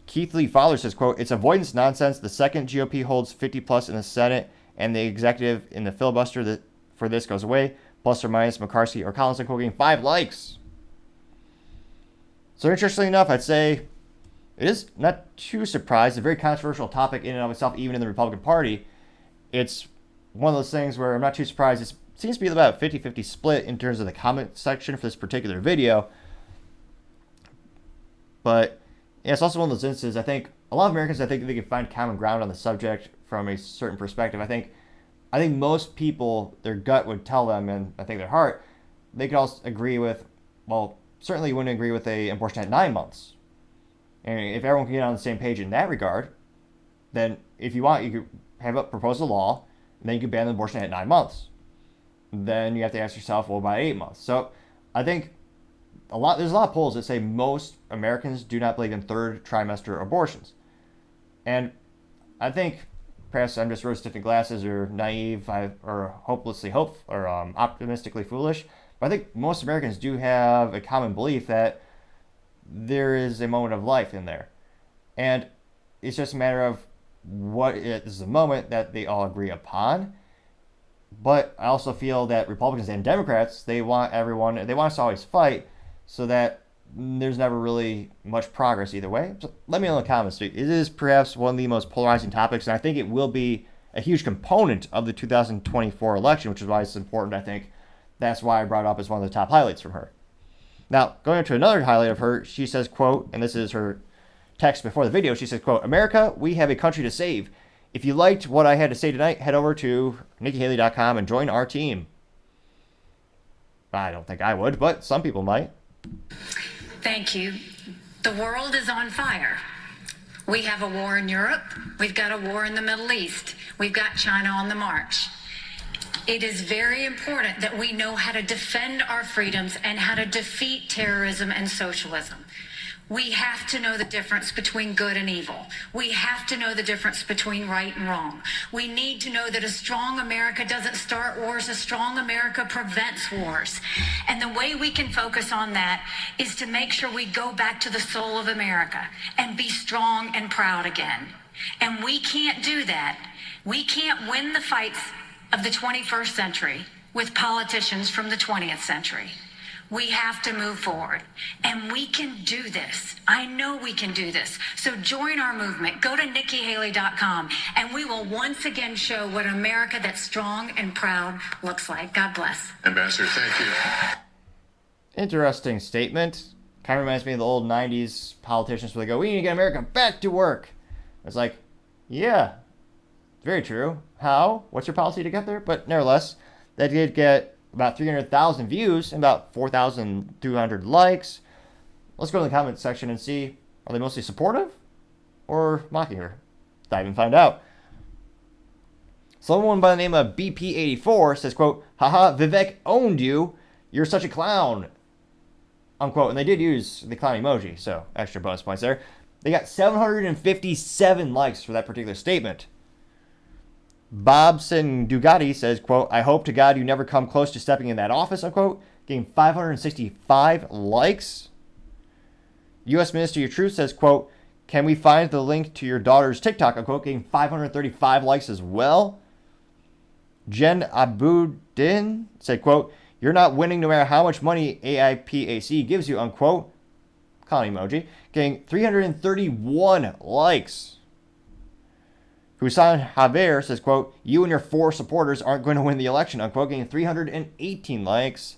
Keith Lee Fowler says, quote, it's avoidance nonsense. The second GOP holds 50 plus in the Senate and the executive in the filibuster for this goes away, plus or minus McCarthy or Collins, unquote, getting 5 likes. So interestingly enough, I'd say it is not too surprised. It's a very controversial topic in and of itself, even in the Republican Party. It's one of those things where I'm not too surprised. It seems to be about a 50-50 split in terms of the comment section for this particular video. But yeah, it's also one of those instances, I think, a lot of Americans, I think they can find common ground on the subject from a certain perspective. I think I think most people, their gut would tell them, and I think their heart, they could also agree with, well, certainly wouldn't agree with a abortion at 9 months. And if everyone can get on the same page in that regard, then if you want, you could have a proposed law, and then you could ban abortion at 9 months. Then you have to ask yourself, well, by 8 months. So I think there's a lot of polls that say most Americans do not believe in third trimester abortions. And I think perhaps I'm just rose-tinted glasses or naive or hopelessly optimistically foolish. But I think most Americans do have a common belief that there is a moment of life in there. And it's just a matter of what is the moment that they all agree upon. But I also feel that Republicans and Democrats, they want us to always fight so that there's never really much progress either way. So let me know in the comments. It is perhaps one of the most polarizing topics, and I think it will be a huge component of the 2024 election, which is why it's important, I think. That's why I brought it up as one of the top highlights from her. Now, going into another highlight of her, she says, quote, and this is her text before the video, she says, quote, "America, we have a country to save. If you liked what I had to say tonight, head over to NikkiHaley.com and join our team." I don't think I would, but some people might. Thank you. The world is on fire. We have a war in Europe. We've got a war in the Middle East. We've got China on the march. It is very important that we know how to defend our freedoms and how to defeat terrorism and socialism. We have to know the difference between good and evil. We have to know the difference between right and wrong. We need to know that a strong America doesn't start wars, a strong America prevents wars. And the way we can focus on that is to make sure we go back to the soul of America and be strong and proud again. And we can't do that. We can't win the fights of the 21st century with politicians from the 20th century. We have to move forward, and we can do this. I know we can do this. So join our movement. Go to NikkiHaley.com, and we will once again show what America that's strong and proud looks like. God bless. Ambassador, thank you. Interesting statement. Kind of reminds me of the old 90s politicians where they go, "We need to get America back to work." It's like, yeah, very true. How? What's your policy to get there? But nevertheless, that did get about 300,000 views and about 4,200 likes. Let's go to the comment section and see, are they mostly supportive or mocking her? Dive and find out. Someone by the name of BP84 says, quote, "Haha, Vivek owned you. You're such a clown." Unquote. And they did use the clown emoji, so extra bonus points there. They got 757 likes for that particular statement. Bobson Dugatti says, quote, "I hope to God you never come close to stepping in that office," unquote. Getting 565 likes. U.S. Ministry of Truth says, quote, "Can we find the link to your daughter's TikTok," unquote. Getting 535 likes as well. Jen Abuddin said, quote, "You're not winning no matter how much money AIPAC gives you," unquote. Clown emoji. Getting 331 likes. Husan Javier says, quote, "You and your 4 supporters aren't going to win the election," unquote. Getting 318 likes.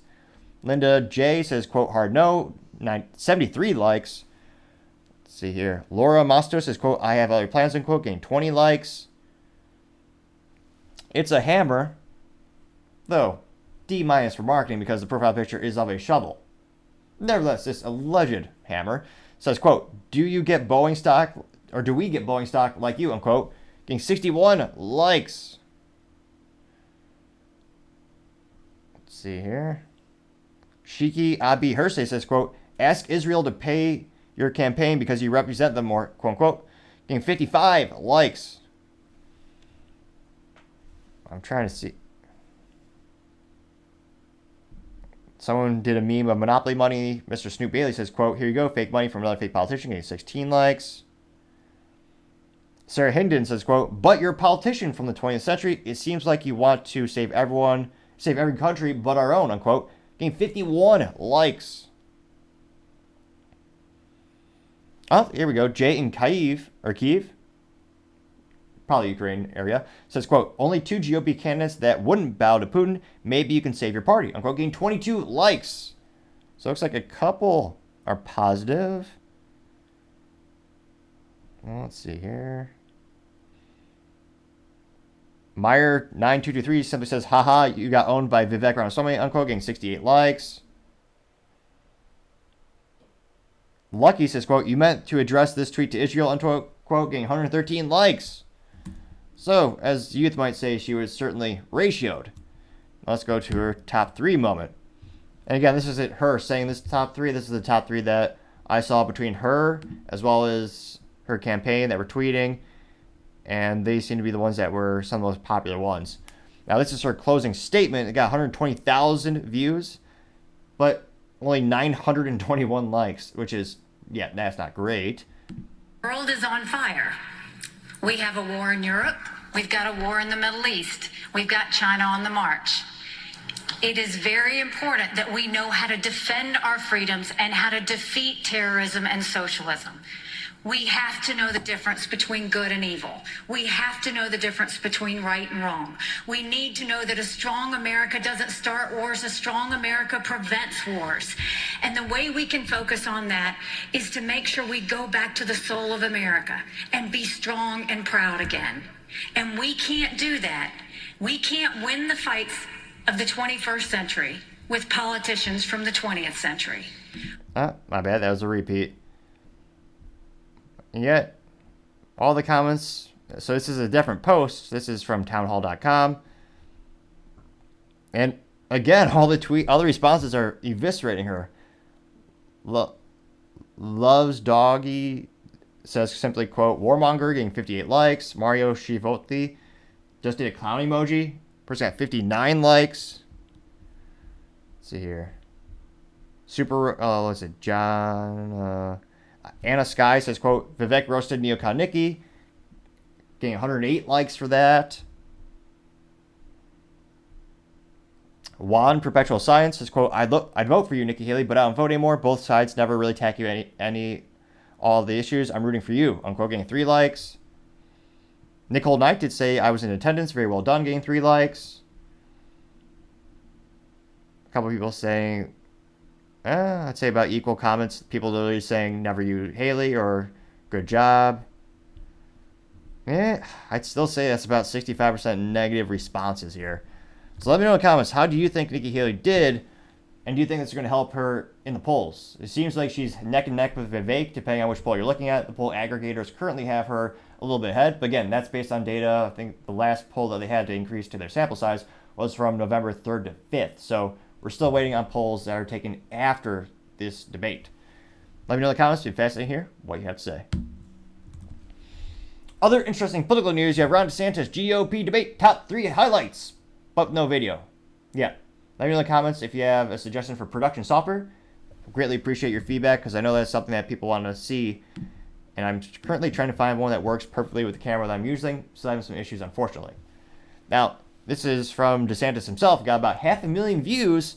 Linda J says, quote, "Hard no," 73 likes. Let's see here. Laura Masto says, quote, "I have other plans," unquote. Getting 20 likes. It's a hammer, though D- for marketing because the profile picture is of a shovel. Nevertheless, this alleged hammer says, quote, "Do you get Boeing stock, or do we get Boeing stock like you," unquote. Getting 61 likes. Let's see here. Shiki Abi Hersey says, quote, "Ask Israel to pay your campaign because you represent them more," quote unquote. Getting 55 likes. I'm trying to see. Someone did a meme of Monopoly money. Mr. Snoop Bailey says, quote, "Here you go, fake money from another fake politician," getting 16 likes. Sarah Higdon says, quote, "But you're a politician from the 20th century. It seems like you want to save every country but our own," unquote. Getting 51 likes. Oh, here we go. Jay in Kyiv, probably Ukraine area, says, quote, "Only 2 GOP candidates that wouldn't bow to Putin. Maybe you can save your party," unquote. Getting 22 likes. So it looks like a couple are positive. Well, let's see here. Meyer9223 simply says, haha, you got owned by Vivek Ramaswamy, unquote, getting 68 likes. Lucky says, quote, you meant to address this tweet to Israel, unquote, getting 113 likes. So, as youth might say, she was certainly ratioed. Let's go to her top 3 moment. And again, this isn't her saying this top 3. This is the top 3 that I saw between her as well as her campaign that were tweeting. And they seem to be the ones that were some of the most popular ones. Now, this is her closing statement. It got 120,000 views, but only 921 likes, which is, yeah, that's not great. The world is on fire. We have a war in Europe. We've got a war in the Middle East. We've got China on the march. It is very important that we know how to defend our freedoms and how to defeat terrorism and socialism. We have to know the difference between good and evil. We have to know the difference between right and wrong. We need to know that a strong America doesn't start wars. A strong America prevents wars. And the way we can focus on that is to make sure we go back to the soul of America and be strong and proud again. And we can't do that. We can't win the fights of the 21st century with politicians from the 20th century. My bad. That was a repeat. And yet, all the comments, so this is a different post. This is from townhall.com. And again, all the responses are eviscerating her. Loves Doggy says simply, quote, warmonger getting 58 likes. Mario Shivoti just did a clown emoji. Person got 59 likes. Let's see here. What's it? John... Anna Sky says, quote, Vivek roasted neocon Nikki. Getting 108 likes for that. Juan Perpetual Science says, quote, I'd vote for you, Nikki Haley, but I don't vote anymore. Both sides never really tackle you all the issues. I'm rooting for you. Unquote, getting 3 likes. Nicole Knight did say, I was in attendance. Very well done, getting 3 likes. A couple people saying... I'd say about equal comments. People literally saying never you Haley or good job. I'd still say that's about 65% negative responses here. So let me know in the comments, how do you think Nikki Haley did? And do you think that's going to help her in the polls? It seems like she's neck and neck with Vivek, depending on which poll you're looking at. The poll aggregators currently have her a little bit ahead. But again, that's based on data. I think the last poll that they had to increase to their sample size was from November 3rd to 5th. So we're still waiting on polls that are taken after this debate. Let me know in the comments. It'd be fascinating to hear what you have to say. Other interesting political news. You have Ron DeSantis GOP Debate top 3 highlights, but no video. Yeah. Let me know in the comments if you have a suggestion for production software. Greatly appreciate your feedback because I know that's something that people want to see. And I'm currently trying to find one that works perfectly with the camera that I'm using. So I have some issues, unfortunately. Now, this is from DeSantis himself. Got about 500,000 views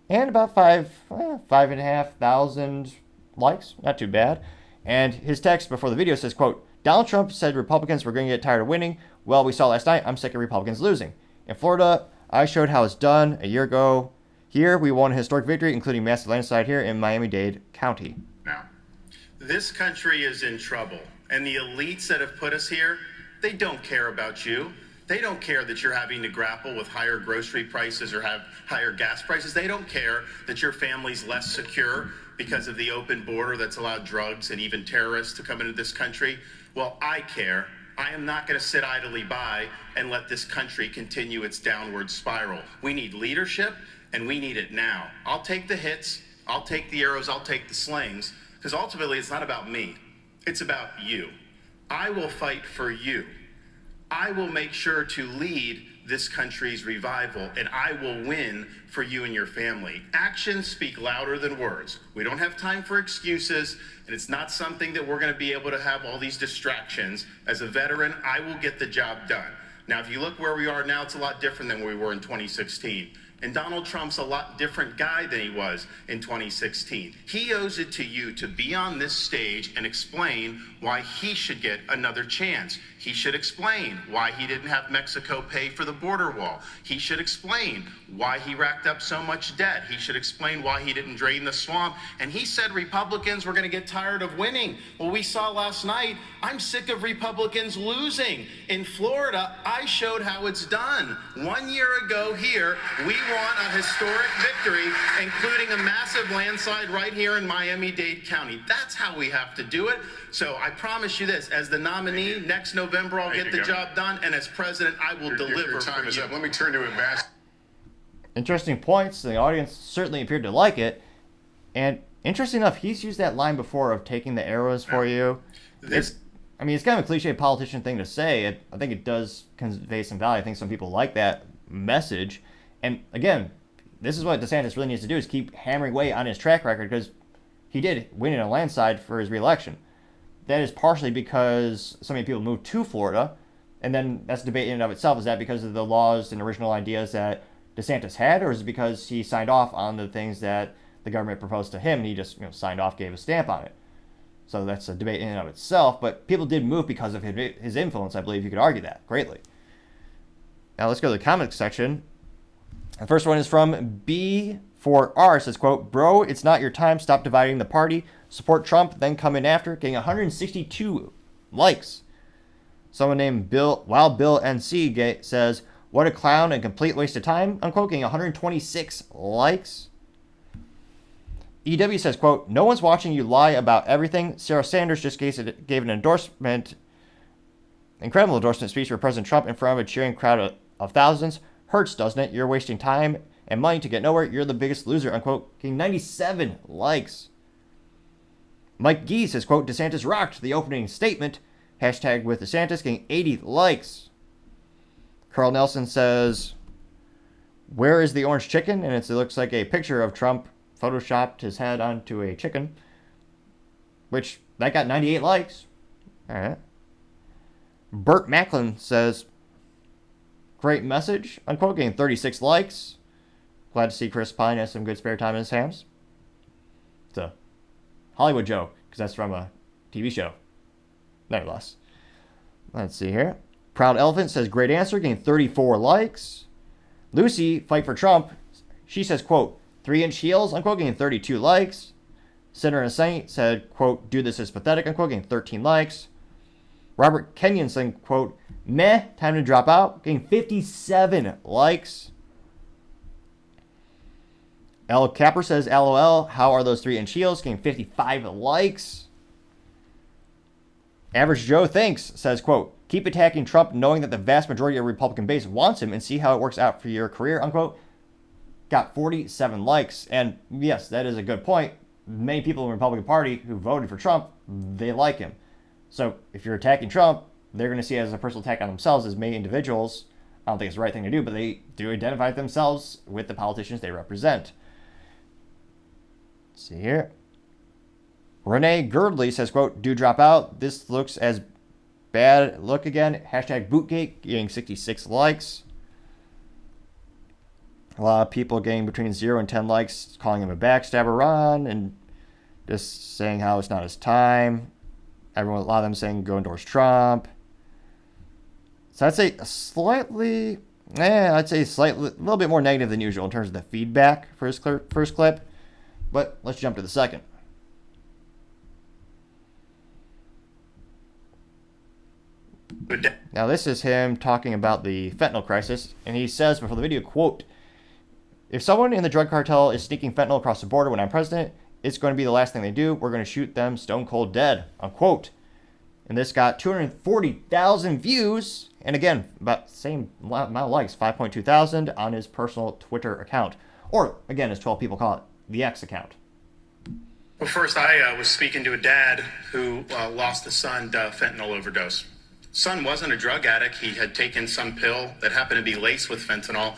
and about 5,500 likes. Not too bad. And his text before the video says, quote, Donald Trump said Republicans were going to get tired of winning. Well, we saw last night, I'm sick of Republicans losing. In Florida, I showed how it's done a year ago. Here, we won a historic victory, including massive landslide here in Miami-Dade County. Now, this country is in trouble. And the elites that have put us here, they don't care about you. They don't care that you're having to grapple with higher grocery prices or have higher gas prices. They don't care that your family's less secure because of the open border that's allowed drugs and even terrorists to come into this country. Well, I care. I am not going to sit idly by and let this country continue its downward spiral. We need leadership, and we need it now. I'll take the hits, I'll take the arrows, I'll take the slings, because ultimately it's not about me. It's about you. I will fight for you. I will make sure to lead this country's revival, and I will win for you and your family. Actions speak louder than words. We don't have time for excuses, and it's not something that we're going to be able to have all these distractions. As a veteran, I will get the job done. Now, if you look where we are now, it's a lot different than where we were in 2016. And Donald Trump's a lot different guy than he was in 2016. He owes it to you to be on this stage and explain why he should get another chance. He should explain why he didn't have Mexico pay for the border wall. He should explain why he racked up so much debt. He should explain why he didn't drain the swamp. And he said Republicans were going to get tired of winning. Well, we saw last night, I'm sick of Republicans losing. In Florida, I showed how it's done. 1 year ago here, we won a historic victory, including a massive landslide right here in Miami-Dade County. That's how we have to do it. So I promise you this, as the nominee, next November I'll get the job done, and as president, I will deliver your time for is you. up. Let me turn to Ambassador. Interesting points. The audience certainly appeared to like it. And interesting enough, he's used that line before of taking the arrows for you. It's kind of a cliche politician thing to say. I think it does convey some value. I think some people like that message. And again, this is what DeSantis really needs to do, is keep hammering away on his track record, because he did win in a landslide for his reelection. That is partially because so many people moved to Florida, and then that's a debate in and of itself. Is that because of the laws and original ideas that DeSantis had, or is it because he signed off on the things that the government proposed to him and he just signed off, gave a stamp on it? So that's a debate in and of itself, but people did move because of his influence. I believe you could argue that greatly. Now let's go to the comments section. The first one is from B4R. It says, quote, "Bro, it's not your time. Stop dividing the party. Support Trump, then come in after." Getting 162 likes. Someone named Bill NC says, "What a clown and complete waste of time," unquote, getting 126 likes. EW says, quote, "No one's watching you lie about everything. Sarah Sanders just gave an incredible endorsement speech for President Trump in front of a cheering crowd of thousands. Hurts, doesn't it? You're wasting time and money to get nowhere. You're the biggest loser," unquote, getting 97 likes. Mike Gee says, quote, "DeSantis rocked the opening statement. Hashtag with DeSantis," getting 80 likes. Carl Nelson says, "Where is the orange chicken?" And it looks like a picture of Trump photoshopped his head onto a chicken, which that got 98 likes. All right. Burt Macklin says, "Great message," unquote, getting 36 likes. Glad to see Chris Pine has some good spare time in his hands. It's a Hollywood joke, because that's from a TV show. Nevertheless. Let's see here. Proud Elephant says, "Great answer," getting 34 likes. Lucy, Fight for Trump, she says, quote, 3-inch heels, unquote, getting 32 likes. Senator and Saint said, quote, "Do this is pathetic," unquote, getting 13 likes. Robert Kenyon saying, quote, "Meh, time to drop out," getting 57 likes. L. Capper says, "LOL, how are those 3-inch heels?" getting 55 likes. Average Joe Thinks says, quote, "Keep attacking Trump knowing that the vast majority of Republican base wants him and see how it works out for your career," unquote. Got 47 likes. And yes, that is a good point. Many people in the Republican Party who voted for Trump, they like him. So if you're attacking Trump, they're going to see it as a personal attack on themselves as many individuals. I don't think it's the right thing to do, but they do identify themselves with the politicians they represent. Let's see here. Renee Girdley says, quote, "Do drop out. This looks as bad. Look again. Hashtag Bootgate," getting 66 likes. A lot of people getting between 0 and 10 likes, calling him a backstabber, Ron, and just saying how it's not his time. A lot of them saying go endorse Trump. So I'd say a little bit more negative than usual in terms of the feedback for his first clip. But let's jump to the second. Now this is him talking about the fentanyl crisis, and he says before the video, quote, "If someone in the drug cartel is sneaking fentanyl across the border when I'm president, it's going to be the last thing they do. We're going to shoot them stone cold dead," unquote. And this got 240,000 views, and again, about the same amount of likes, 5.2 thousand on his personal Twitter account. Or, again, as 12 people call it, the X account. Well, first, I was speaking to a dad who lost a son to fentanyl overdose. Son wasn't a drug addict. He had taken some pill that happened to be laced with fentanyl,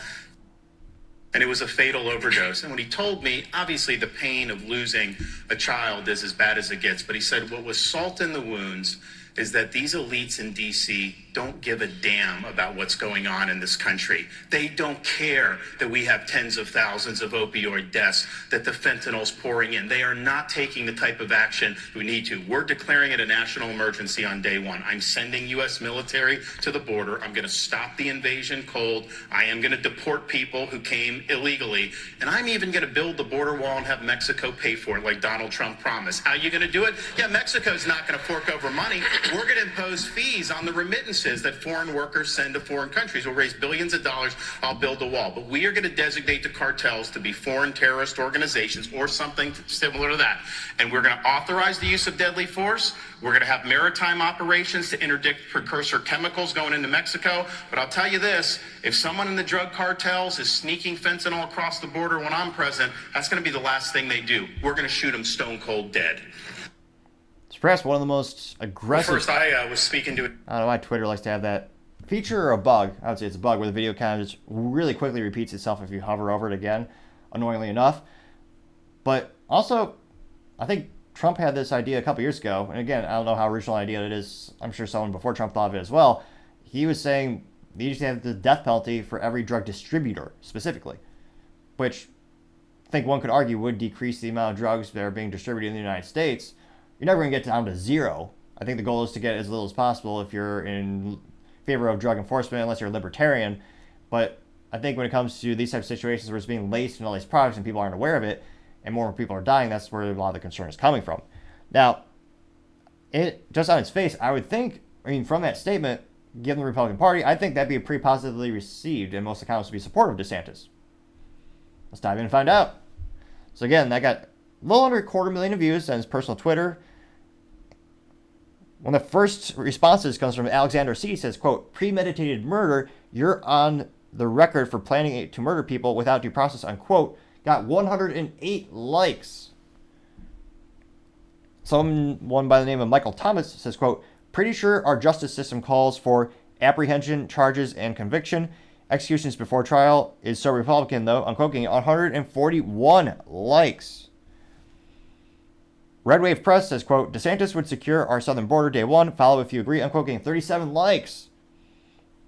and it was a fatal overdose. And when he told me, obviously the pain of losing a child is as bad as it gets, but he said what was salt in the wounds is that these elites in DC don't give a damn about what's going on in this country. They don't care that we have tens of thousands of opioid deaths, that the fentanyl's pouring in. They are not taking the type of action we need to. We're declaring it a national emergency on day one. I'm sending U.S. military to the border. I'm going to stop the invasion cold. I am going to deport people who came illegally. And I'm even going to build the border wall and have Mexico pay for it like Donald Trump promised. How are you going to do it? Yeah, Mexico's not going to fork over money. We're going to impose fees on the remittances that foreign workers send to foreign countries. We'll raise billions of dollars. I'll build a wall. But we are going to designate the cartels to be foreign terrorist organizations or something similar to that. And we're going to authorize the use of deadly force. We're going to have maritime operations to interdict precursor chemicals going into Mexico. But I'll tell you this, if someone in the drug cartels is sneaking fentanyl across the border when I'm president, that's going to be the last thing they do. We're going to shoot them stone cold dead. It's perhaps one of the most aggressive... First, I was speaking to... I don't know why Twitter likes to have that feature or a bug. I would say it's a bug where the video kind of just really quickly repeats itself if you hover over it again, annoyingly enough. But also, I think Trump had this idea a couple years ago, and again, I don't know how original an idea it is. I'm sure someone before Trump thought of it as well. He was saying you need to have the death penalty for every drug distributor, specifically, which I think one could argue would decrease the amount of drugs that are being distributed in the United States. You're never going to get down to zero. I think the goal is to get as little as possible if you're in favor of drug enforcement, unless you're a libertarian. But I think when it comes to these types of situations where it's being laced in all these products and people aren't aware of it, and more people are dying, that's where a lot of the concern is coming from. Now, it just on its face, I would think, from that statement, given the Republican Party, I think that'd be pretty positively received, and most accounts would be supportive of DeSantis. Let's dive in and find out. So again, that got a little under 250,000 views on his personal Twitter. One of the first responses comes from Alexander C. Says, quote, premeditated murder, you're on the record for planning to murder people without due process, unquote. Got 108 likes. Someone by the name of Michael Thomas says, quote, pretty sure our justice system calls for apprehension, charges, and conviction. Executions before trial is so Republican, though. Unquote, getting 141 likes. Red Wave Press says, quote, DeSantis would secure our southern border day one. Follow if you agree. Unquote, getting 37 likes.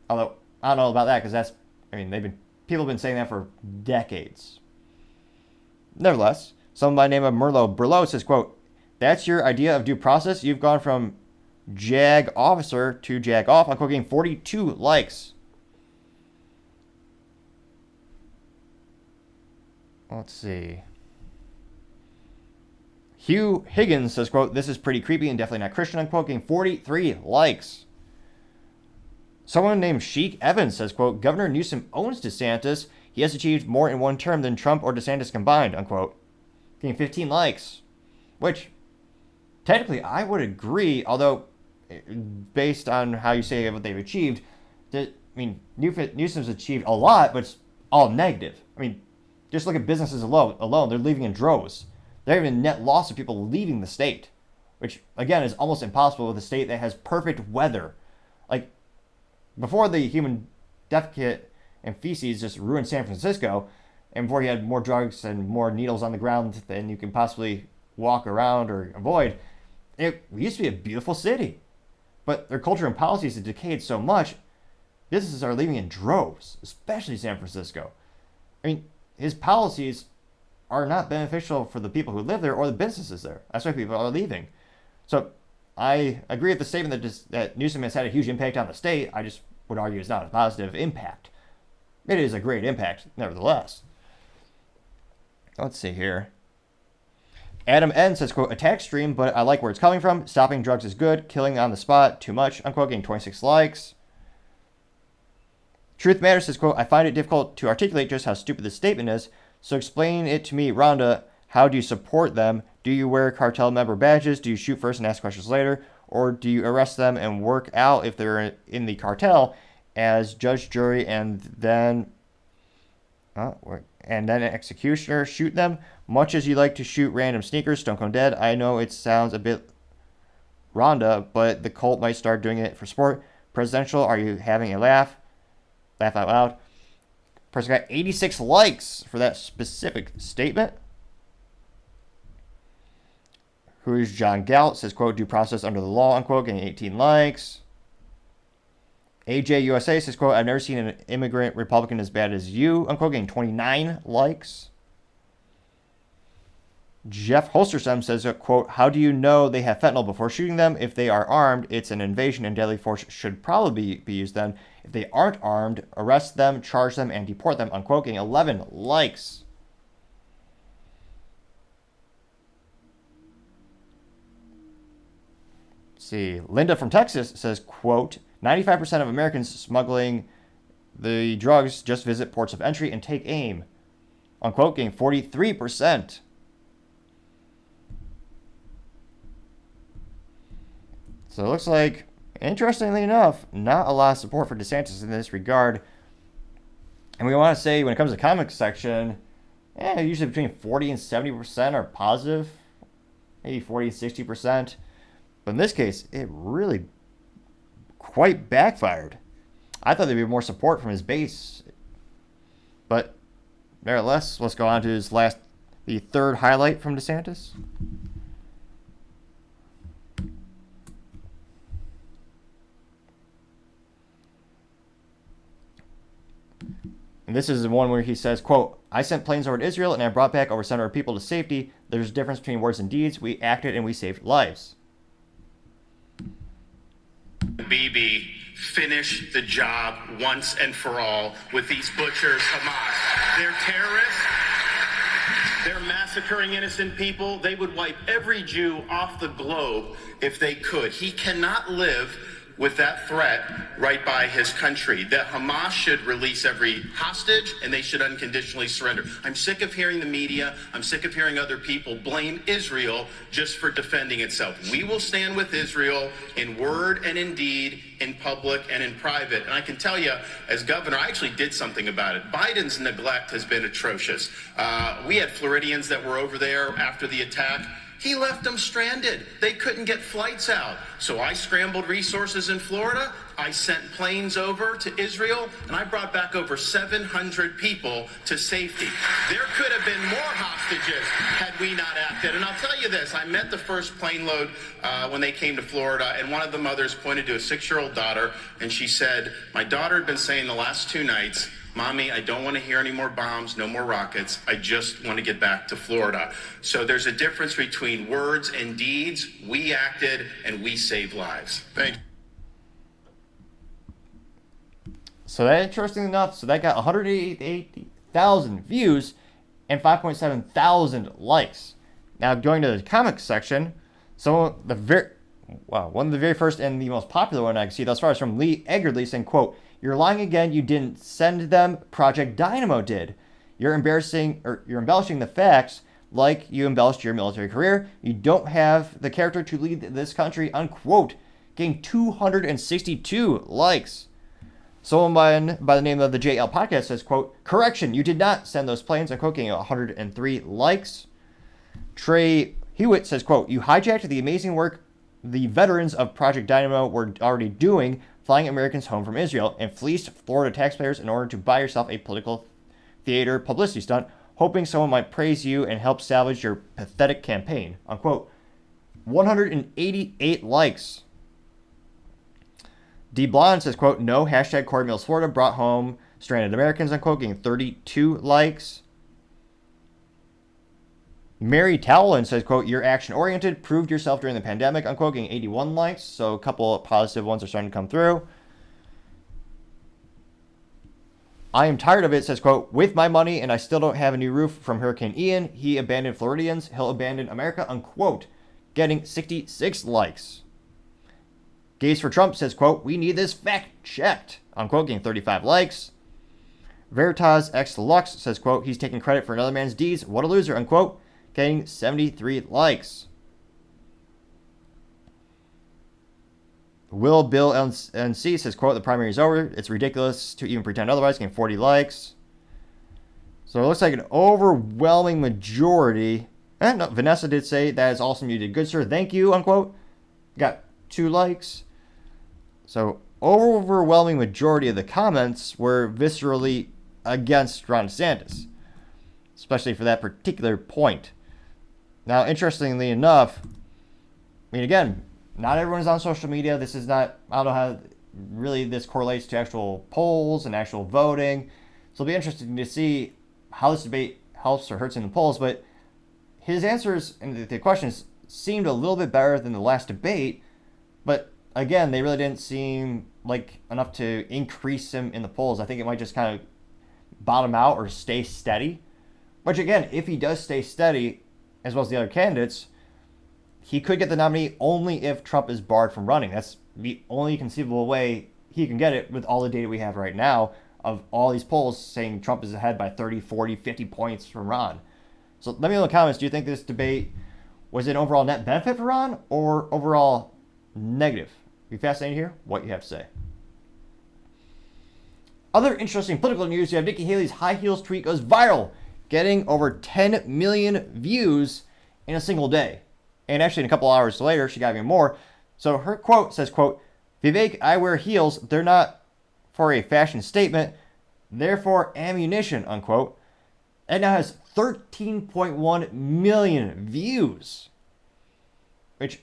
Although, I don't know about that because that's, people have been saying that for decades. Nevertheless, someone by the name of Merlot Berlot says, quote, that's your idea of due process? You've gone from JAG officer to JAG off. Unquote, getting 42 likes. Let's see. Hugh Higgins says, quote, this is pretty creepy and definitely not Christian, unquote, getting 43 likes. Someone named Sheik Evans says, quote, Governor Newsom owns DeSantis. He has achieved more in one term than Trump or DeSantis combined, unquote. Getting 15 likes. Which, technically, I would agree, although, based on how you say what they've achieved, Newsom's achieved a lot, but it's all negative. Just look at businesses alone. They're leaving in droves. They're having a net loss of people leaving the state, which, again, is almost impossible with a state that has perfect weather. Like, before the human death kit and feces just ruined San Francisco, and before you had more drugs and more needles on the ground than you can possibly walk around or avoid, it used to be a beautiful city. But their culture and policies have decayed so much, businesses are leaving in droves, especially San Francisco. His policies are not beneficial for the people who live there or the businesses there. That's why people are leaving. So I agree with the statement that Newsom has had a huge impact on the state. I just would argue it's not a positive impact. It is a great impact, nevertheless. Let's see here. Adam N says, quote, attack stream, but I like where it's coming from. Stopping drugs is good. Killing on the spot, too much. Unquote, getting 26 likes. Truth Matters says, quote, I find it difficult to articulate just how stupid this statement is. So explain it to me, Rhonda. How do you support them? Do you wear cartel member badges? Do you shoot first and ask questions later? Or do you arrest them and work out if they're in the cartel as judge, jury, and then an executioner? Shoot them? Much as you like to shoot random sneakers, Stone Cold Dead, I know it sounds a bit Rhonda, but the cult might start doing it for sport. Presidential, are you having a laugh? Laugh out loud. Person got 86 likes for that specific statement. Who is John Galt? Says, quote, due process under the law, unquote, getting 18 likes. AJ USA says, quote, I've never seen an immigrant Republican as bad as you, unquote, getting 29 likes. Jeff Holstersem says, quote, how do you know they have fentanyl before shooting them? If they are armed, it's an invasion and deadly force should probably be used then. If they aren't armed, arrest them, charge them, and deport them, unquote, getting 11 likes. Let's see, Linda from Texas says, quote, 95% of Americans smuggling the drugs just visit ports of entry and take aim, unquote, getting 43%. So it looks like, interestingly enough, not a lot of support for DeSantis in this regard. And we want to say, when it comes to the comics section, usually between 40 and 70% are positive, maybe 40 and 60%. But in this case, it really quite backfired. I thought there'd be more support from his base. But nevertheless, let's go on to the third highlight from DeSantis. And this is the one where he says, quote, I sent planes over to Israel and I brought back over 700 people to safety. There's a difference between words and deeds. We acted and we saved lives. Bibi, finish the job once and for all with these butchers, Hamas. They're terrorists. They're massacring innocent people. They would wipe every Jew off the globe if they could. He cannot live with that threat right by his country. That Hamas should release every hostage and they should unconditionally surrender. I'm sick of hearing the media, I'm sick of hearing other people blame Israel just for defending itself. We will stand with Israel in word and in deed, in public and in private. And I can tell you, as governor, I actually did something about it. Biden's neglect has been atrocious. We had Floridians that were over there after the attack. He left them stranded. They couldn't get flights out. So I scrambled resources in Florida. I sent planes over to Israel, and I brought back over 700 people to safety. There could have been more hostages had we not acted. And I'll tell you this, I met the first plane load when they came to Florida, and one of the mothers pointed to a 6-year-old daughter, and she said, my daughter had been saying the last 2 nights, Mommy, I don't want to hear any more bombs, no more rockets. I just want to get back to Florida. So there's a difference between words and deeds. We acted and we saved lives. Thank you. So that, interesting enough, that got 188,000 views and 5.7 thousand likes. Now going to the comics section, one of the very first and the most popular one I can see thus far is from Lee Eggerly saying, quote, you're lying again, you didn't send them, Project Dynamo did. You're embellishing the facts like you embellished your military career. You don't have the character to lead this country, unquote. Getting 262 likes. Someone by the name of the JL Podcast says, quote, correction, you did not send those planes, unquote, getting 103 likes. Trey Hewitt says, quote, you hijacked the amazing work the veterans of Project Dynamo were already doing, flying Americans home from Israel, and fleeced Florida taxpayers in order to buy yourself a political theater publicity stunt, hoping someone might praise you and help salvage your pathetic campaign, unquote. 188 likes. D. Blonde says, quote, no, hashtag Corey Mills Florida brought home stranded Americans, unquote, getting 32 likes. Mary Towlin says, quote, you're action-oriented, proved yourself during the pandemic, unquote, getting 81 likes. So a couple of positive ones are starting to come through. I am tired of it, says, quote, with my money and I still don't have a new roof from Hurricane Ian. He abandoned Floridians. He'll abandon America, unquote, getting 66 likes. Gaze for Trump says, quote, we need this fact-checked, unquote, getting 35 likes. Veritas X Lux says, quote, he's taking credit for another man's deeds. What a loser, unquote, getting 73 likes. Will Bill NC says, quote, the primary is over. It's ridiculous to even pretend otherwise, getting 40 likes. So it looks like an overwhelming majority. No, Vanessa did say, that is awesome. You did good, sir. Thank you, unquote. Got 2 likes. So overwhelming majority of the comments were viscerally against Ron DeSantis, especially for that particular point. Now, interestingly enough, I mean, again, not everyone is on social media. This is not, I don't know how really this correlates to actual polls and actual voting. So it'll be interesting to see how this debate helps or hurts in the polls. But his answers and the questions seemed a little bit better than the last debate. But again, they really didn't seem like enough to increase him in the polls. I think it might just kind of bottom out or stay steady. Which again, if he does stay steady, as well as the other candidates, he could get the nominee only if Trump is barred from running. That's the only conceivable way he can get it with all the data we have right now of all these polls saying Trump is ahead by 30, 40, 50 points from Ron. So let me know in the comments, do you think this debate was an overall net benefit for Ron or overall negative? Be fascinated to hear what you have to say. Other interesting political news, you have Nikki Haley's high heels tweet goes viral, getting over 10 million views in a single day. And actually, in a couple hours later, she got even more. So her quote says, quote, Vivek, I wear heels. They're not for a fashion statement. They're for ammunition, unquote. It now has 13.1 million views. Which,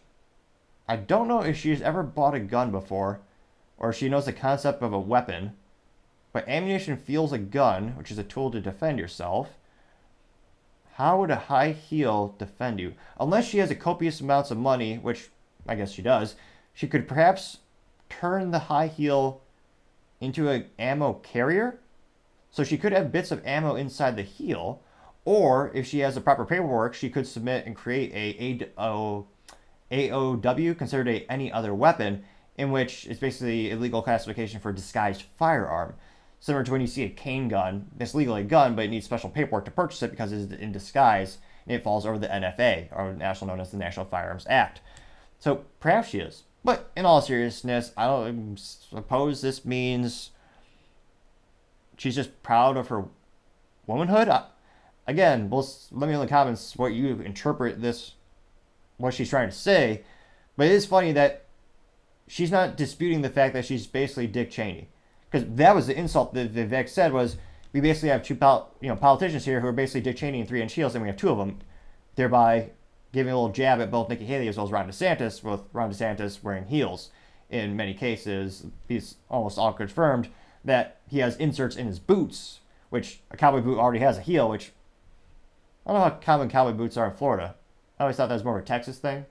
I don't know if she's ever bought a gun before, or if she knows the concept of a weapon. But ammunition feels a gun, which is a tool to defend yourself. How would a high heel defend you? Unless she has a copious amounts of money, which I guess she does, she could perhaps turn the high heel into an ammo carrier. So she could have bits of ammo inside the heel. Or if she has the proper paperwork, she could submit and create a AOW, considered any other weapon, in which it's basically a legal classification for a disguised firearm. Similar to when you see a cane gun, it's legally a gun, but it needs special paperwork to purchase it because it's in disguise, and it falls over the NFA, or national known as the National Firearms Act. So perhaps she is. But in all seriousness, I don't suppose this means she's just proud of her womanhood. Again, let me know in the comments what you interpret this, what she's trying to say. But it is funny that she's not disputing the fact that she's basically Dick Cheney. Because that was the insult that Vivek said was, we basically have two politicians here who are basically Dick Cheney in 3-inch heels, and we have two of them, thereby giving a little jab at both Nikki Haley as well as Ron DeSantis, with Ron DeSantis wearing heels. In many cases, he's almost all confirmed that he has inserts in his boots, which a cowboy boot already has a heel, which I don't know how common cowboy boots are in Florida. I always thought that was more of a Texas thing.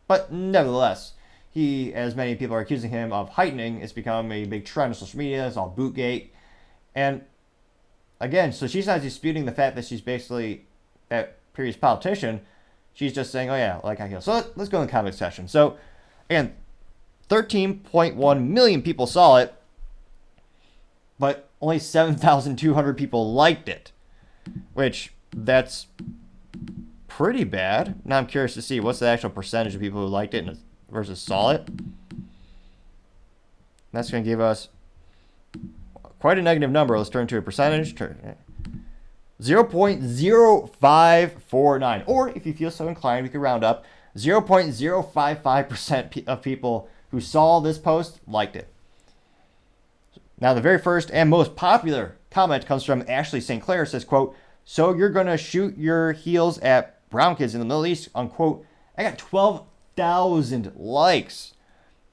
But nevertheless, he, as many people are accusing him of heightening, it's become a big trend on social media. It's all Bootgate. And again, so she's not disputing the fact that she's basically that previous politician. She's just saying, oh yeah, like I feel. So let's go in the comment section. So again, 13.1 million people saw it, but only 7,200 people liked it, which that's pretty bad. Now I'm curious to see what's the actual percentage of people who liked it versus saw it. That's going to give us quite a negative number. Let's turn to a percentage. 0.0549. Or if you feel so inclined, we could round up. 0.055% of people who saw this post liked it. Now, the very first and most popular comment comes from Ashley St. Clair. It says, quote, so you're going to shoot your heels at brown kids in the Middle East, unquote. I got 12,000 likes.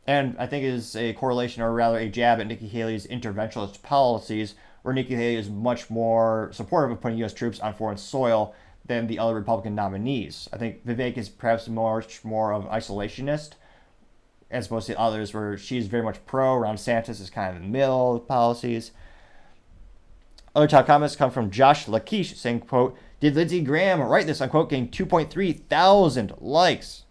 And I think it is a correlation, or rather a jab at Nikki Haley's interventionist policies, where Nikki Haley is much more supportive of putting U.S. troops on foreign soil than the other Republican nominees. I think Vivek is perhaps much more of an isolationist, as opposed to others, where she's very much pro. Ron DeSantis is kind of in the middle of policies. Other top comments come from Josh Lakeesh saying, quote, did Lindsey Graham write this, unquote, getting 2.3 thousand likes.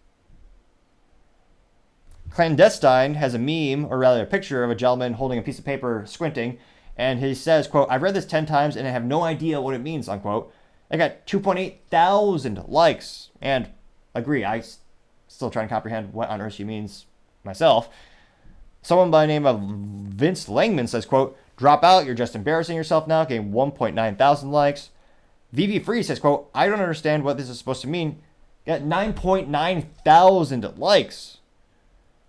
Clandestine has a meme, or rather a picture of a gentleman holding a piece of paper squinting, and he says, quote, I've read this 10 times and I have no idea what it means, unquote. I got 2.8 thousand likes, and agree, I still trying to comprehend what on earth she means myself. Someone by the name of Vince Langman says, quote, drop out, you're just embarrassing yourself now, getting 1.9 thousand likes. VV Free says, quote, I don't understand what this is supposed to mean. Got 9.9 thousand likes.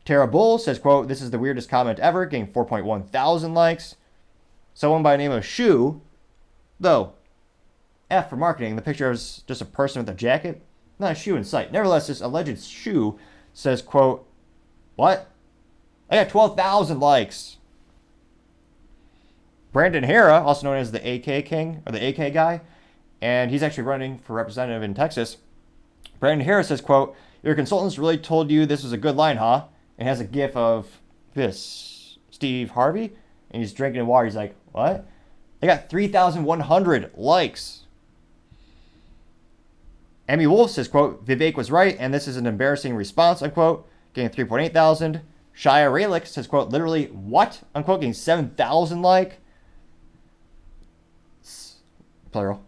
Tara Bull says, quote, this is the weirdest comment ever, getting 4.1 thousand likes. Someone by the name of Shu, though, F for marketing, the picture is just a person with a jacket, not a shoe in sight. Nevertheless, this alleged Shu says, quote, what? I got 12,000 likes. Brandon Hera, also known as the AK King, or the AK guy, and he's actually running for representative in Texas. Brandon Hera says, quote, your consultants really told you this was a good line, huh? And has a gif of this, Steve Harvey, and he's drinking water. He's like, what? They got 3,100 likes. Emmy Wolf says, quote, Vivek was right, and this is an embarrassing response, unquote, getting 3.8 thousand. Shia Raylick says, quote, literally, what? Unquote, getting 7,000 like. Plural.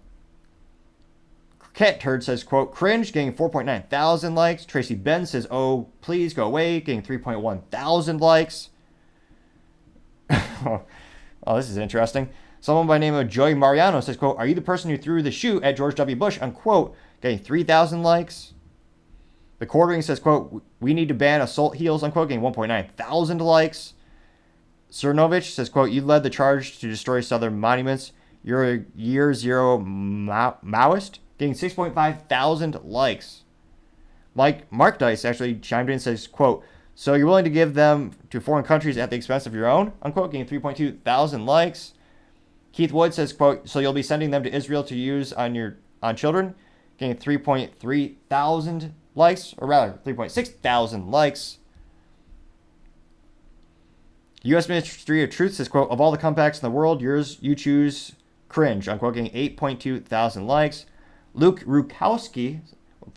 Cat Turd says, quote, cringe, getting 4.9 thousand likes. Tracy Ben says, oh, please go away, getting 3.1 thousand likes. Oh, this is interesting. Someone by the name of Joey Mariano says, quote, are you the person who threw the shoe at George W. Bush, unquote, getting 3,000 likes. The Quartering says, quote, we need to ban assault heels, unquote, getting 1.9 thousand likes. Cernovich says, quote, you led the charge to destroy Southern monuments. You're a year zero Maoist, getting 6.5 thousand likes. Mark Dice actually chimed in and says, quote, so you're willing to give them to foreign countries at the expense of your own, unquote, getting 3.2 thousand likes. Keith Wood says, quote, so you'll be sending them to Israel to use on children, getting 3.3 thousand likes, or rather 3.6 thousand likes. U.S. Ministry of Truth says, quote, of all the comebacks in the world, you choose cringe, unquote, getting 8.2 thousand likes. Luke Rukowski,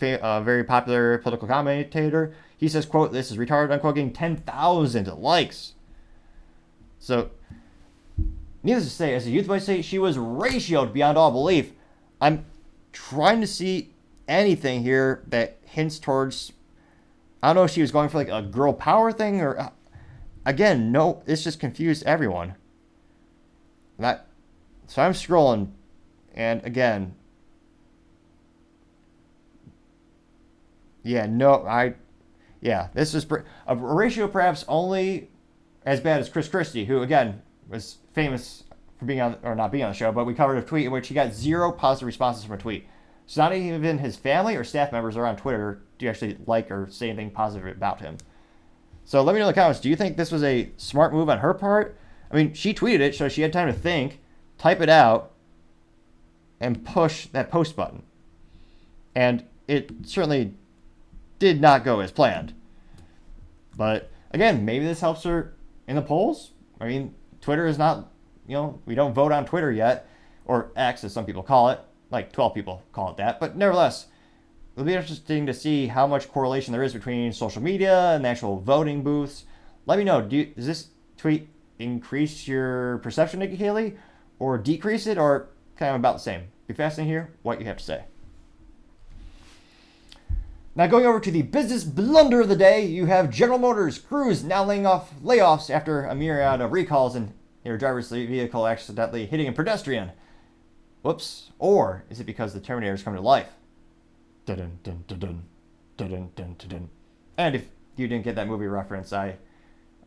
a very popular political commentator, he says, quote, this is retarded, unquote, getting 10,000 likes. So, needless to say, as a youth voice say, she was ratioed beyond all belief. I'm trying to see anything here that hints towards, I don't know if she was going for like a girl power thing or, again, no, it's just confused everyone. So I'm scrolling, and again, this is a ratio perhaps only as bad as Chris Christie, who again was famous for being on, or not being on the show, but we covered a tweet in which he got 0 positive responses from a tweet. So not even his family or staff members are on Twitter to actually like or say anything positive about him. So let me know in the comments, do you think this was a smart move on her part? I mean, she tweeted it, so she had time to think, type it out, and push that post button. And it certainly did not go as planned. But again, maybe this helps her in the polls. I mean, Twitter is not, we don't vote on Twitter yet, or X as some people call it. Like 12 people call it that. But nevertheless, it'll be interesting to see how much correlation there is between social media and the actual voting booths. Let me know, does this tweet increase your perception, Nikki Haley, or decrease it, or kind of about the same? Be fascinating to hear what you have to say. Now going over to the business blunder of the day, you have General Motors crews now laying off layoffs after a myriad of recalls and their driver's vehicle accidentally hitting a pedestrian. Whoops. Or is it because the Terminator is coming to life? Dun dun dun dun dun dun dun dun. And if you didn't get that movie reference, that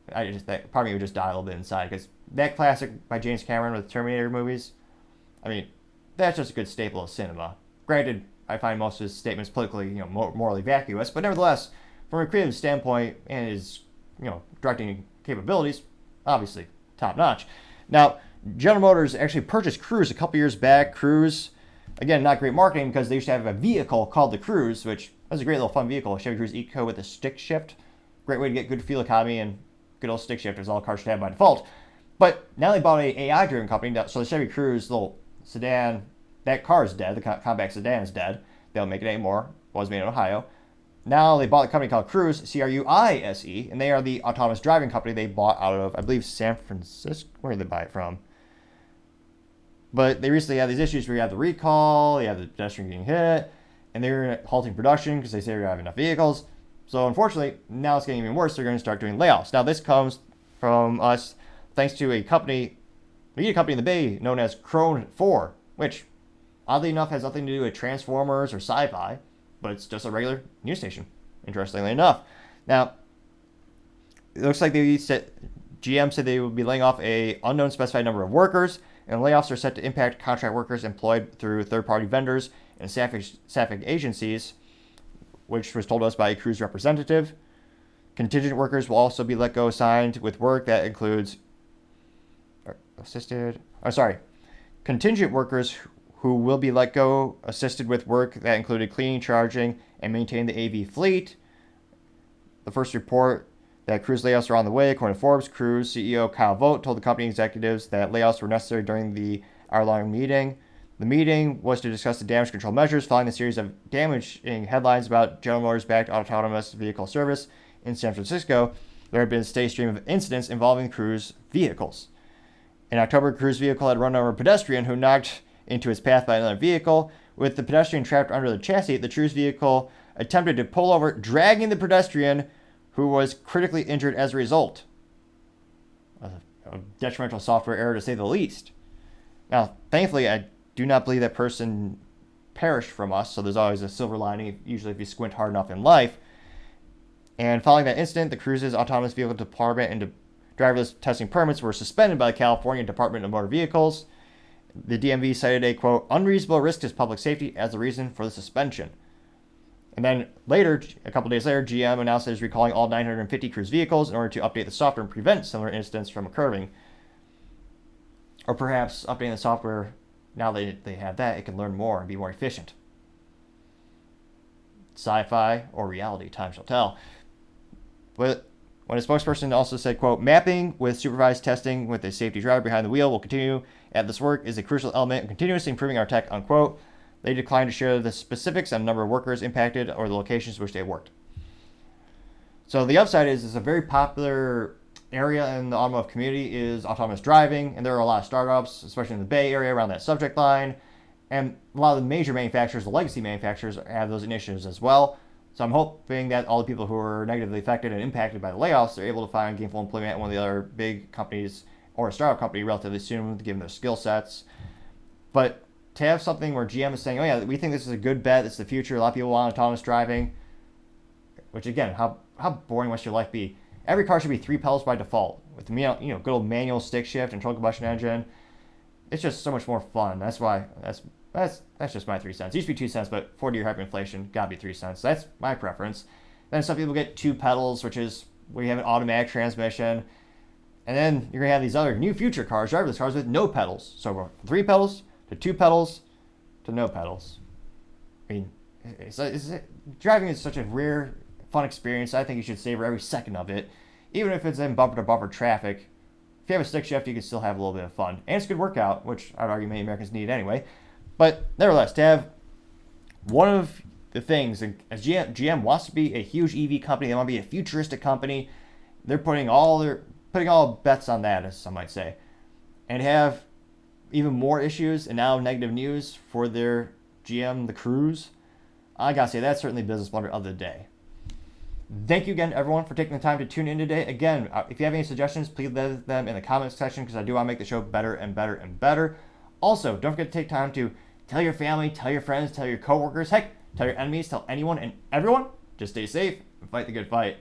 part of me would just die a little bit inside, because that classic by James Cameron with Terminator movies, I mean, that's just a good staple of cinema. Granted, I find most of his statements politically, morally vacuous, but nevertheless, from a creative standpoint and his, directing capabilities, obviously top notch. Now, General Motors actually purchased Cruise a couple years back. Cruise, again, not great marketing because they used to have a vehicle called the Cruise, which was a great little fun vehicle, a Chevy Cruise Eco with a stick shift. Great way to get good fuel economy, and good old stick shift is all cars should have by default. But now they bought a AI-driven company, so the Chevy Cruise little sedan, that car is dead. The compact sedan is dead. They don't make it anymore. It was made in Ohio. Now they bought a company called Cruise, Cruise, and they are the autonomous driving company they bought out of, I believe, San Francisco. Where did they buy it from? But they recently had these issues where you have the recall, you have the pedestrian getting hit, and they're halting production because they say we don't have enough vehicles. So unfortunately, now it's getting even worse. They're going to start doing layoffs. Now this comes from us thanks to a media company in the Bay known as Crone 4, which oddly enough has nothing to do with Transformers or sci-fi, but it's just a regular news station, interestingly enough. Now, it looks like GM said they would be laying off a unknown specified number of workers, and layoffs are set to impact contract workers employed through third-party vendors and staffing agencies, which was told us by a Cruise representative. Contingent workers will also be let go assigned with work that includes contingent workers who will be let go assisted with work that included cleaning, charging, and maintaining the AV fleet. The first report that cruise layoffs are on the way. According to Forbes, Cruise CEO Kyle Vogt told the company executives that layoffs were necessary during the hour-long meeting. The meeting was to discuss the damage control measures following a series of damaging headlines about General Motors-backed autonomous vehicle service in San Francisco. There had been a steady stream of incidents involving Cruise vehicles. In October, a Cruise vehicle had run over a pedestrian who knocked into his path by another vehicle. With the pedestrian trapped under the chassis, the Cruise vehicle attempted to pull over, dragging the pedestrian, who was critically injured as a result. A detrimental software error, to say the least. Now, thankfully, I do not believe that person perished from us, so there's always a silver lining, usually if you squint hard enough in life. And following that incident, the Cruise's autonomous vehicle department and driverless testing permits were suspended by the California Department of Motor Vehicles. The DMV cited a, quote, unreasonable risk to public safety as the reason for the suspension. And then later, a couple days later, GM announced that it is recalling all 950 Cruise vehicles in order to update the software and prevent similar incidents from occurring. Or perhaps updating the software, now that they have that, it can learn more and be more efficient. Sci-fi or reality, time shall tell. But when a spokesperson also said, quote, mapping with supervised testing with a safety driver behind the wheel will continue at this work is a crucial element in continuously improving our tech, unquote. They declined to share the specifics on the number of workers impacted or the locations which they worked. So the upside is it's a very popular area in the automotive community is autonomous driving, and there are a lot of startups, especially in the Bay Area, around that subject line. And a lot of the major manufacturers, the legacy manufacturers, have those initiatives as well. So I'm hoping that all the people who are negatively affected and impacted by the layoffs are able to find gainful employment at one of the other big companies or a startup company relatively soon, given their skill sets. But to have something where GM is saying, oh yeah, we think this is a good bet, this is the future, a lot of people want autonomous driving, which again, how boring must your life be? Every car should be 3 pedals by default, with good old manual stick shift, internal combustion engine. It's just so much more fun. That's why, that's just my 3 cents. It used to be 2 cents, but 40-year hyperinflation, gotta be 3 cents. That's my preference. Then some people get 2 pedals, which is where you have an automatic transmission. And then you're gonna have these other new future cars, driverless cars with no pedals. So we're from 3 pedals to 2 pedals to no pedals. I mean, driving is such a rare, fun experience. I think you should savor every second of it, even if it's in bumper-to-bumper traffic. If you have a stick shift, you can still have a little bit of fun, and it's a good workout, which I'd argue many Americans need anyway. But nevertheless, to have one of the things, as GM wants to be a huge EV company, they want to be a futuristic company. They're putting all bets on that, as some might say, and have even more issues and now negative news for their GM, the Cruise. I gotta say, that's certainly business blunder of the day. Thank you again, everyone, for taking the time to tune in today. Again, if you have any suggestions, please leave them in the comments section because I do want to make the show better and better and better. Also, don't forget to take time to tell your family, tell your friends, tell your coworkers, heck, tell your enemies, tell anyone and everyone. Just stay safe and fight the good fight.